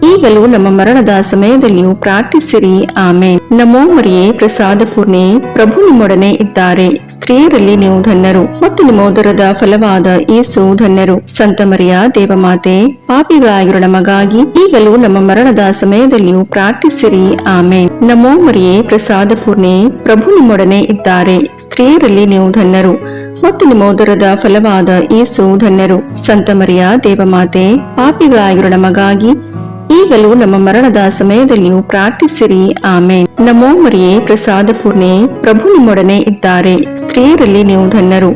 ಈಗಲೂ ನಮ್ಮ ಮರಣದ ಸಮಯದಲ್ಲಿಯೂ ಪ್ರಾರ್ಥಿಸಿರಿ. ಆಮೇನ್. ನಮೋ ಮರಿಯೇ, ಪ್ರಸಾದ ಪೂರ್ಣೆ, ಪ್ರಭು ನಿಮ್ಮೊಡನೆ ಇದ್ದಾರೆ. ಸ್ತ್ರೀಯರಲ್ಲಿ ನೀವು ಧನ್ಯರು ಮತ್ತು ನಿಮ್ಮ ಉದರದ ಫಲವಾದ ಯೇಸು ಧನ್ಯರು. ಸಂತ ಮರಿಯ ದೇವಮಾತೆ, ಪಾಪಿಗಳಾಗಿರೋ ನಮಗಾಗಿ ಈಗಲೂ ನಮ್ಮ ಮರಣದ ಸಮಯದಲ್ಲಿಯೂ ಪ್ರಾರ್ಥಿಸಿರಿ. ಆಮೇನ್. ನಮೋ ಮರಿಯೇ, ಪ್ರಸಾದ ಪೂರ್ಣೆ, ಪ್ರಭು ನಿಮ್ಮೊಡನೆ ಇದ್ದಾರೆ. ಸ್ತ್ರೀಯರಲ್ಲಿ ನೀವು ಧನ್ಯರು ಮತ್ತು ನಿಮ್ಮ ಉದರದ ಫಲವಾದ ಯೇಸು ಧನ್ಯರು. ಸಂತ ಮರಿಯ ದೇವಮಾತೆ, ಪಾಪಿಗಳಾಗಿರೋ ನಮಗಾಗಿ ಈಗಲೂ ನಮ್ಮ ಮರಣದ ಸಮಯದಲ್ಲಿಯೂ ಪ್ರಾರ್ಥಿಸಿರಿ. ಆಮೇನ್. ನಮೋ ಮರಿಯೇ, ಪ್ರಸಾದ ಪೂರ್ಣೆ, ಪ್ರಭು ನಿಮ್ಮೊಡನೆ ಇದ್ದಾರೆ. ಸ್ತ್ರೀಯರಲ್ಲಿ ನೀವು ಧನ್ಯರು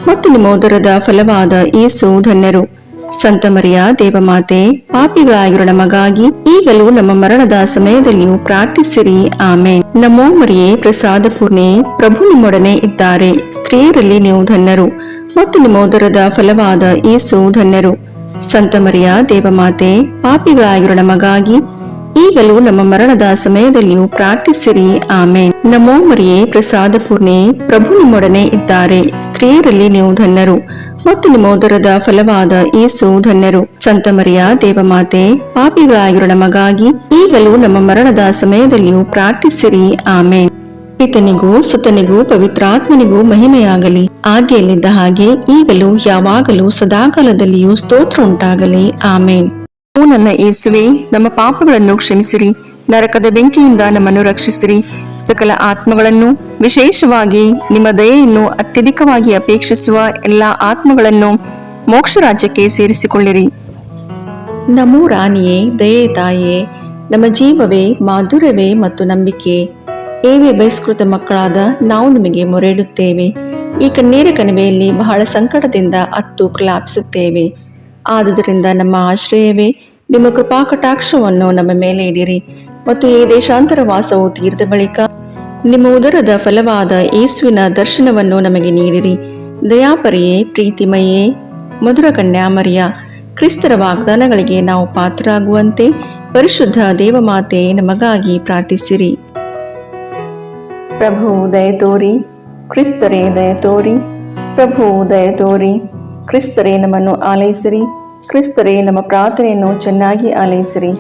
ಮತ್ತು ನಿಮ್ಮ ಉದರದ ಫಲವಾದ ಯೇಸು ಧನ್ಯರು. ಸಂತ ಮರಿಯ ದೇವಮಾತೆ, ಪಾಪಿಗಳಾಗಿರೋ ನಮಗಾಗಿ ಈಗಲೂ ನಮ್ಮ ಮರಣದ ಸಮಯದಲ್ಲಿಯೂ ಪ್ರಾರ್ಥಿಸಿರಿ. ಆಮೇನ್. ನಮೋ ಮರಿಯೇ, ಪ್ರಸಾದ ಪೂರ್ಣೆ, ಪ್ರಭು ನಿಮ್ಮೊಡನೆ ಇದ್ದಾರೆ. ಸ್ತ್ರೀಯರಲ್ಲಿ ನೀವು ಧನ್ಯರು ಮತ್ತು ನಿಮ್ಮ ಉದರದ ಫಲವಾದ ಯೇಸು ಧನ್ಯರು. ಸಂತ ಮರಿಯ ದೇವಮಾತೆ, ಪಾಪಿಗಳಾಗಿರೋ ನಮಗಾಗಿ ಈಗಲೂ ನಮ್ಮ ಮರಣದ ಸಮಯದಲ್ಲಿಯೂ ಪ್ರಾರ್ಥಿಸಿರಿ. ಆಮೇನ್. ನಮೋ ಮರಿಯೇ, ಪ್ರಸಾದ ಪೂರ್ಣೆ, ಪ್ರಭು ನಿಮ್ಮೊಡನೆ ಇದ್ದಾರೆ. ಸ್ತ್ರೀಯರಲ್ಲಿ ನೀವು ಧನ್ಯರು ಮತ್ತು ನಿಮ್ಮ ಉದರದ ಫಲವಾದ ಯೇಸು ಧನ್ಯರು. ಸಂತ ಮರಿಯ ದೇವಮಾತೆ, ಪಾಪಿಗಳಾಗಿರೋ ನಮಗಾಗಿ ಈಗಲೂ ನಮ್ಮ ಮರಣದ ಸಮಯದಲ್ಲಿಯೂ ಪ್ರಾರ್ಥಿಸಿರಿ. ಆಮೇನ್. ಪಿತನಿಗೂ ಸುತನಿಗೂ ಪವಿತ್ರಾತ್ಮನಿಗೂ ಮಹಿಮೆಯಾಗಲಿ, ಆದಿಯಲ್ಲಿದ್ದ ಹಾಗೆ ಈಗಲೂ ಯಾವಾಗಲೂ ಸದಾಕಾಲದಲ್ಲಿಯೂ ಸ್ತೋತ್ರ ಉಂಟಾಗಲಿ. ಆಮೇನ್. ಓ ನನ್ನ ಯೇಸುವೆ, ನಮ್ಮ ಪಾಪಗಳನ್ನು ಕ್ಷಮಿಸಿರಿ, ನರಕದ ಬೆಂಕಿಯಿಂದ ನಮ್ಮನ್ನು ರಕ್ಷಿಸಿರಿ, ಸಕಲ ಆತ್ಮಗಳನ್ನು, ವಿಶೇಷವಾಗಿ ನಿಮ್ಮ ದಯೆಯನ್ನು ಅತ್ಯಧಿಕವಾಗಿ ಅಪೇಕ್ಷಿಸುವ ಎಲ್ಲಾ ಆತ್ಮಗಳನ್ನು ಮೋಕ್ಷ ರಾಜ್ಯಕ್ಕೆ ಸೇರಿಸಿಕೊಳ್ಳಿರಿ. ನಮೋ ರಾಣಿಯೇ, ದಯೆ ತಾಯಿಯೇ, ನಮ್ಮ ಜೀವವೇ, ಮಾಧುರ್ಯವೇ ಮತ್ತು ನಂಬಿಕೆ, ಏವೇ ಬಹಿಷ್ಕೃತ ಮಕ್ಕಳಾದ ನಾವು ನಿಮಗೆ ಮೊರೆಯಿಡುತ್ತೇವೆ. ಈ ಕಣ್ಣೀರ ಕಣಿವೆಯಲ್ಲಿ ಬಹಳ ಸಂಕಟದಿಂದ ಅತ್ತು ಪ್ರಲಾಪಿಸುತ್ತೇವೆ. ಆದುದರಿಂದ ನಮ್ಮ ಆಶ್ರಯವೇ, ನಿಮ್ಮ ಕೃಪಾ ಕಟಾಕ್ಷವನ್ನು ನಮ್ಮ ಮೇಲೆ ಇಡಿರಿ ಮತ್ತು ಈ ದೇಶಾಂತರ ವಾಸವು ತೀರಿದ ಬಳಿಕ ನಿಮ್ಮ ಉದರದ ಫಲವಾದ ಯೇಸುವಿನ ದರ್ಶನವನ್ನು ನಮಗೆ ನೀಡಿರಿ. ದಯಾಪರಿಯೇ, ಪ್ರೀತಿಮಯೇ, ಮಧುರ ಕನ್ಯಾಮರಿಯ, ಕ್ರಿಸ್ತರ ವಾಗ್ದಾನಗಳಿಗೆ ನಾವು ಪಾತ್ರರಾಗುವಂತೆ ಪರಿಶುದ್ಧ ದೇವಮಾತೆ ನಮಗಾಗಿ ಪ್ರಾರ್ಥಿಸಿರಿ. ಪ್ರಭು ದಯತೋರಿ, ಕ್ರಿಸ್ತರೇ ದಯತೋರಿ, ಪ್ರಭು ದಯತೋರಿ, ಕ್ರಿಸ್ತರೇ ನಮ್ಮನ್ನು ಆಲೈಸಿರಿ, ಕ್ರಿಸ್ತರೇ ನಮ್ಮ ಪ್ರಾರ್ಥನೆಯನ್ನು ಚೆನ್ನಾಗಿ ಆಲೈಸಿರಿ.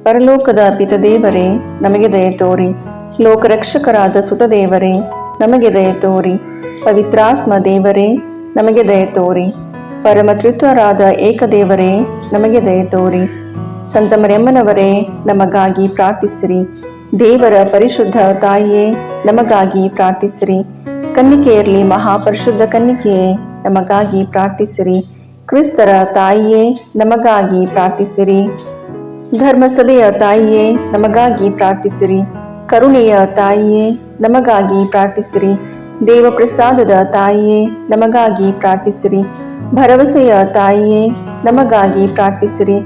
ಪರಲೋಕದ ಪಿತದೇವರೇ, ನಮಗೆ ದಯತೋರಿ. ಲೋಕರಕ್ಷಕರಾದ ಸುತದೇವರೇ, ನಮಗೆ ದಯತೋರಿ. ಪವಿತ್ರಾತ್ಮ ದೇವರೇ, ನಮಗೆ ದಯತೋರಿ. ಪರಮತ್ರಿತ್ವರಾದ ಏಕದೇವರೇ, ನಮಗೆ ದಯತೋರಿ. ಸಂತ ಮರಿಯಮ್ಮನವರೇ, ನಮಗಾಗಿ ಪ್ರಾರ್ಥಿಸಿರಿ. ದೇವರ ಪರಿಶುದ್ಧ ತಾಯಿಯೇ, ನಮಗಾಗಿ ಪ್ರಾರ್ಥಿಸಿರಿ. ಕನ್ನಿಕೆಯರಲ್ಲಿ ಮಹಾಪರಿಶುದ್ಧ ಕನ್ನಿಕೆಯೇ, ನಮಗಾಗಿ ಪ್ರಾರ್ಥಿಸಿರಿ. ಕ್ರಿಸ್ತರ ತಾಯಿಯೇ, ನಮಗಾಗಿ ಪ್ರಾರ್ಥಿಸಿರಿ. ಧರ್ಮಸಭೆಯ ತಾಯಿಯೇ, ನಮಗಾಗಿ ಪ್ರಾರ್ಥಿಸಿರಿ. ಕರುಣೆಯ ತಾಯಿಯೇ, ನಮಗಾಗಿ ಪ್ರಾರ್ಥಿಸಿರಿ. ದೇವಪ್ರಸಾದದ ತಾಯಿಯೇ, ನಮಗಾಗಿ ಪ್ರಾರ್ಥಿಸಿರಿ. ಭರವಸೆಯ ತಾಯಿಯೇ, ನಮಗಾಗಿ ಪ್ರಾರ್ಥಿಸಿರಿ.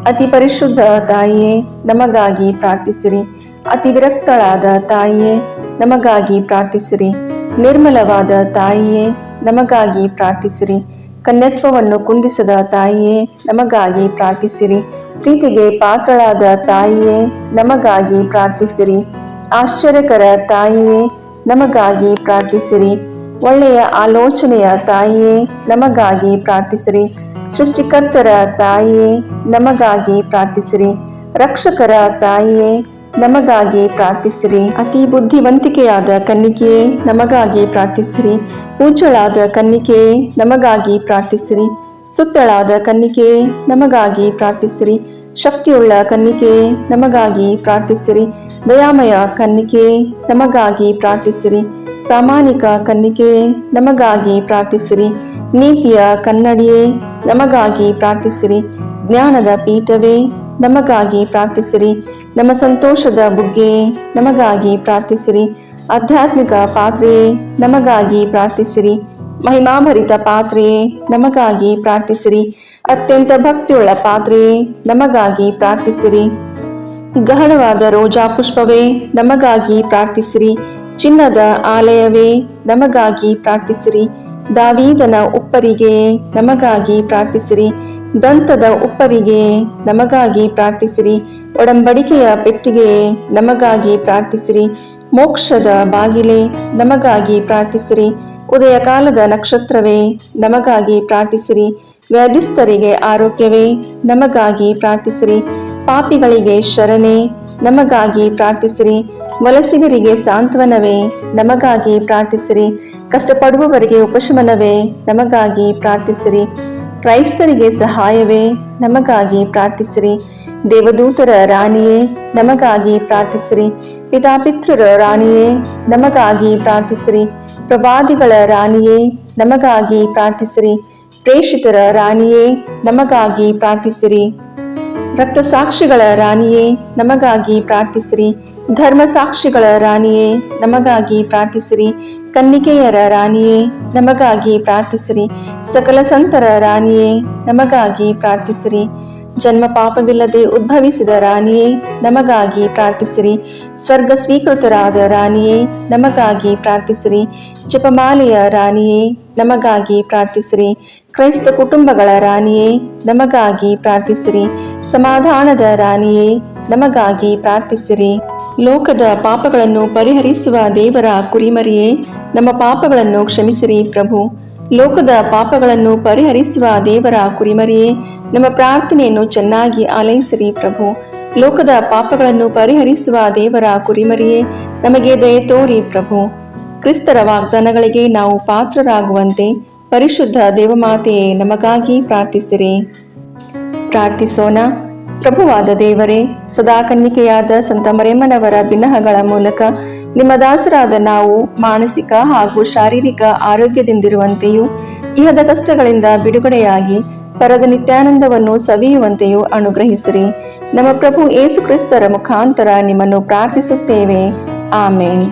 ಅತಿ ಪರಿಶುದ್ಧ ತಾಯಿಯೇ, ನಮಗಾಗಿ ಪ್ರಾರ್ಥಿಸಿರಿ. ಅತಿ ವಿರಕ್ತಳಾದ ತಾಯಿಯೇ, ನಮಗಾಗಿ ಪ್ರಾರ್ಥಿಸಿರಿ. ನಿರ್ಮಲವಾದ ತಾಯಿಯೇ, ನಮಗಾಗಿ ಪ್ರಾರ್ಥಿಸಿರಿ. ಕನ್ಯತ್ವವನ್ನು ಕುಂದಿಸದ ತಾಯಿಯೇ, ನಮಗಾಗಿ ಪ್ರಾರ್ಥಿಸಿರಿ. ಪ್ರೀತಿಗೆ ಪಾತ್ರಳಾದ ತಾಯಿಯೇ, ನಮಗಾಗಿ ಪ್ರಾರ್ಥಿಸಿರಿ. ಆಶ್ಚರ್ಯಕರ ತಾಯಿಯೇ, ನಮಗಾಗಿ ಪ್ರಾರ್ಥಿಸಿರಿ. ಒಳ್ಳೆಯ ಆಲೋಚನೆಯ ತಾಯಿಯೇ, ನಮಗಾಗಿ ಪ್ರಾರ್ಥಿಸಿರಿ. ಸೃಷ್ಟಿಕರ್ತರ ತಾಯಿಯೇ, ನಮಗಾಗಿ ಪ್ರಾರ್ಥಿಸಿರಿ. ರಕ್ಷಕರ ತಾಯಿಯೇ, ನಮಗಾಗಿ ಪ್ರಾರ್ಥಿಸಿರಿ. ಅತಿ ಬುದ್ಧಿವಂತಿಕೆಯಾದ ಕನ್ನಿಕೆಯೇ, ನಮಗಾಗಿ ಪ್ರಾರ್ಥಿಸಿರಿ. ಪೂಜ್ಯಳಾದ ಕನ್ನಿಕೆಯೇ, ನಮಗಾಗಿ ಪ್ರಾರ್ಥಿಸಿರಿ. ಸ್ತುತ್ಯಳಾದ ಕನ್ನಿಕೆಯೇ, ನಮಗಾಗಿ ಪ್ರಾರ್ಥಿಸಿರಿ. ಶಕ್ತಿಯುಳ್ಳ ಕನ್ನಿಕೆಯೇ, ನಮಗಾಗಿ ಪ್ರಾರ್ಥಿಸಿರಿ. ದಯಾಮಯ ಕನ್ನಿಕೆಯೇ, ನಮಗಾಗಿ ಪ್ರಾರ್ಥಿಸಿರಿ. ಪ್ರಾಮಾಣಿಕ ಕನ್ನಿಕೆಯೇ, ನಮಗಾಗಿ ಪ್ರಾರ್ಥಿಸಿರಿ. ನೀತಿಯ ಕನ್ನಡಿಯೇ, ನಮಗಾಗಿ ಪ್ರಾರ್ಥಿಸಿರಿ. ಜ್ಞಾನದ ಪೀಠವೇ, ನಮಗಾಗಿ ಪ್ರಾರ್ಥಿಸಿರಿ. ನಮ್ಮ ಸಂತೋಷದ ಬುಗ್ಗೆಯೇ, ನಮಗಾಗಿ ಪ್ರಾರ್ಥಿಸಿರಿ. ಆಧ್ಯಾತ್ಮಿಕ ಪಾತ್ರೆಯೇ, ನಮಗಾಗಿ ಪ್ರಾರ್ಥಿಸಿರಿ. ಮಹಿಮಾಭರಿತ ಪಾತ್ರೆಯೇ, ನಮಗಾಗಿ ಪ್ರಾರ್ಥಿಸಿರಿ. ಅತ್ಯಂತ ಭಕ್ತಿಯುಳ್ಳ ಪಾತ್ರೆಯೇ, ನಮಗಾಗಿ ಪ್ರಾರ್ಥಿಸಿರಿ. ಗಹನವಾದ ರೋಜಾ ಪುಷ್ಪವೇ, ನಮಗಾಗಿ ಪ್ರಾರ್ಥಿಸಿರಿ. ಚಿನ್ನದ ಆಲಯವೇ, ನಮಗಾಗಿ ಪ್ರಾರ್ಥಿಸಿರಿ. ದಾವೀದನ ಉಪ್ಪರಿಗೆಯೇ, ನಮಗಾಗಿ ಪ್ರಾರ್ಥಿಸಿರಿ. ದಂತದ ಉಪ್ಪರಿಗೆಯೇ, ನಮಗಾಗಿ ಪ್ರಾರ್ಥಿಸಿರಿ. ಒಡಂಬಡಿಕೆಯ ಪೆಟ್ಟಿಗೆಯೇ, ನಮಗಾಗಿ ಪ್ರಾರ್ಥಿಸಿರಿ. ಮೋಕ್ಷದ ಬಾಗಿಲೇ, ನಮಗಾಗಿ ಪ್ರಾರ್ಥಿಸಿರಿ. ಉದಯ ಕಾಲದ ನಕ್ಷತ್ರವೇ, ನಮಗಾಗಿ ಪ್ರಾರ್ಥಿಸಿರಿ. ವ್ಯಾಧಿಸ್ಥರಿಗೆ ಆರೋಗ್ಯವೇ, ನಮಗಾಗಿ ಪ್ರಾರ್ಥಿಸಿರಿ. ಪಾಪಿಗಳಿಗೆ ಶರಣೆ, ನಮಗಾಗಿ ಪ್ರಾರ್ಥಿಸಿರಿ. ವಲಸಿಗರಿಗೆ ಸಾಂತ್ವನವೇ, ನಮಗಾಗಿ ಪ್ರಾರ್ಥಿಸಿರಿ. ಕಷ್ಟಪಡುವವರಿಗೆ ಉಪಶಮನವೇ, ನಮಗಾಗಿ ಪ್ರಾರ್ಥಿಸಿರಿ. ಕ್ರೈಸ್ತರಿಗೆ ಸಹಾಯವೇ, ನಮಗಾಗಿ ಪ್ರಾರ್ಥಿಸಿರಿ. ದೇವದೂತರ ರಾಣಿಯೇ, ನಮಗಾಗಿ ಪ್ರಾರ್ಥಿಸಿರಿ. ಪಿತಾಪಿತೃರ ರಾಣಿಯೇ, ನಮಗಾಗಿ ಪ್ರಾರ್ಥಿಸಿರಿ. ಪ್ರವಾದಿಗಳ ರಾಣಿಯೇ, ನಮಗಾಗಿ ಪ್ರಾರ್ಥಿಸಿರಿ. ಪ್ರೇಷಿತರ ರಾಣಿಯೇ, ನಮಗಾಗಿ ಪ್ರಾರ್ಥಿಸಿರಿ. ರಕ್ತಸಾಕ್ಷಿಗಳ ರಾಣಿಯೇ ನಮಗಾಗಿ ಪ್ರಾರ್ಥಿಸಿರಿ. ಧರ್ಮಸಾಕ್ಷಿಗಳ ರಾಣಿಯೇ ನಮಗಾಗಿ ಪ್ರಾರ್ಥಿಸಿರಿ. ಕನ್ನಿಕೆಯರ ರಾಣಿಯೇ ನಮಗಾಗಿ ಪ್ರಾರ್ಥಿಸಿರಿ. ಸಕಲ ಸಂತರ ರಾಣಿಯೇ ನಮಗಾಗಿ ಪ್ರಾರ್ಥಿಸಿರಿ. ಜನ್ಮ ಪಾಪವಿಲ್ಲದೆ ಉದ್ಭವಿಸಿದ ರಾಣಿಯೇ ನಮಗಾಗಿ ಪ್ರಾರ್ಥಿಸಿರಿ. ಸ್ವರ್ಗ ಸ್ವೀಕೃತರಾದ ರಾಣಿಯೇ ನಮಗಾಗಿ ಪ್ರಾರ್ಥಿಸಿರಿ. ಜಪಮಾಲೆಯ ರಾಣಿಯೇ ನಮಗಾಗಿ ಪ್ರಾರ್ಥಿಸಿರಿ. ಕ್ರೈಸ್ತ ಕುಟುಂಬಗಳ ರಾಣಿಯೇ ನಮಗಾಗಿ ಪ್ರಾರ್ಥಿಸಿರಿ. ಸಮಾಧಾನದ ರಾಣಿಯೇ ನಮಗಾಗಿ ಪ್ರಾರ್ಥಿಸಿರಿ. ಲೋಕದ ಪಾಪಗಳನ್ನು ಪರಿಹರಿಸುವ ದೇವರ ಕುರಿಮರಿಯೇ ನಮ್ಮ ಪಾಪಗಳನ್ನು ಕ್ಷಮಿಸಿರಿ ಪ್ರಭು. ಲೋಕದ ಪಾಪಗಳನ್ನು ಪರಿಹರಿಸುವ ದೇವರ ಕುರಿಮರಿಯೇ ನಮ್ಮ ಪ್ರಾರ್ಥನೆಯನ್ನು ಚೆನ್ನಾಗಿ ಆಲೈಸಿರಿ ಪ್ರಭು. ಲೋಕದ ಪಾಪಗಳನ್ನು ಪರಿಹರಿಸುವ ದೇವರ ಕುರಿಮರಿಯೇ ನಮಗೆ ದಯೆ ತೋರಿ ಪ್ರಭು. ಕ್ರಿಸ್ತರ ವಾಗ್ದಾನಗಳಿಗೆ ನಾವು ಪಾತ್ರರಾಗುವಂತೆ ಪರಿಶುದ್ಧ ದೇವಮಾತೆಯೇ ನಮಗಾಗಿ ಪ್ರಾರ್ಥಿಸಿರಿ. ಪ್ರಾರ್ಥಿಸೋಣ. ಪ್ರಭುವಾದ ದೇವರೇ, ಸದಾ ಕನ್ನಿಕೆಯಾದ ಸಂತ ಮರಿಯಮ್ಮನವರ ಬಿನ್ನಹಗಳ ಮೂಲಕ ನಿಮ್ಮ ದಾಸರಾದ ನಾವು ಮಾನಸಿಕ ಹಾಗೂ ಶಾರೀರಿಕ ಆರೋಗ್ಯದಿಂದಿರುವಂತೆಯೂ ಇಹದ ಕಷ್ಟಗಳಿಂದ ಬಿಡುಗಡೆಯಾಗಿ ಪರದ ನಿತ್ಯಾನಂದವನ್ನು ಸವಿಯುವಂತೆಯೂ ಅನುಗ್ರಹಿಸಿರಿ. ನಮ್ಮ ಪ್ರಭು ಯೇಸು ಕ್ರಿಸ್ತರ ಮುಖಾಂತರ ನಿಮ್ಮನ್ನು ಪ್ರಾರ್ಥಿಸುತ್ತೇವೆ. ಆಮೇನ್.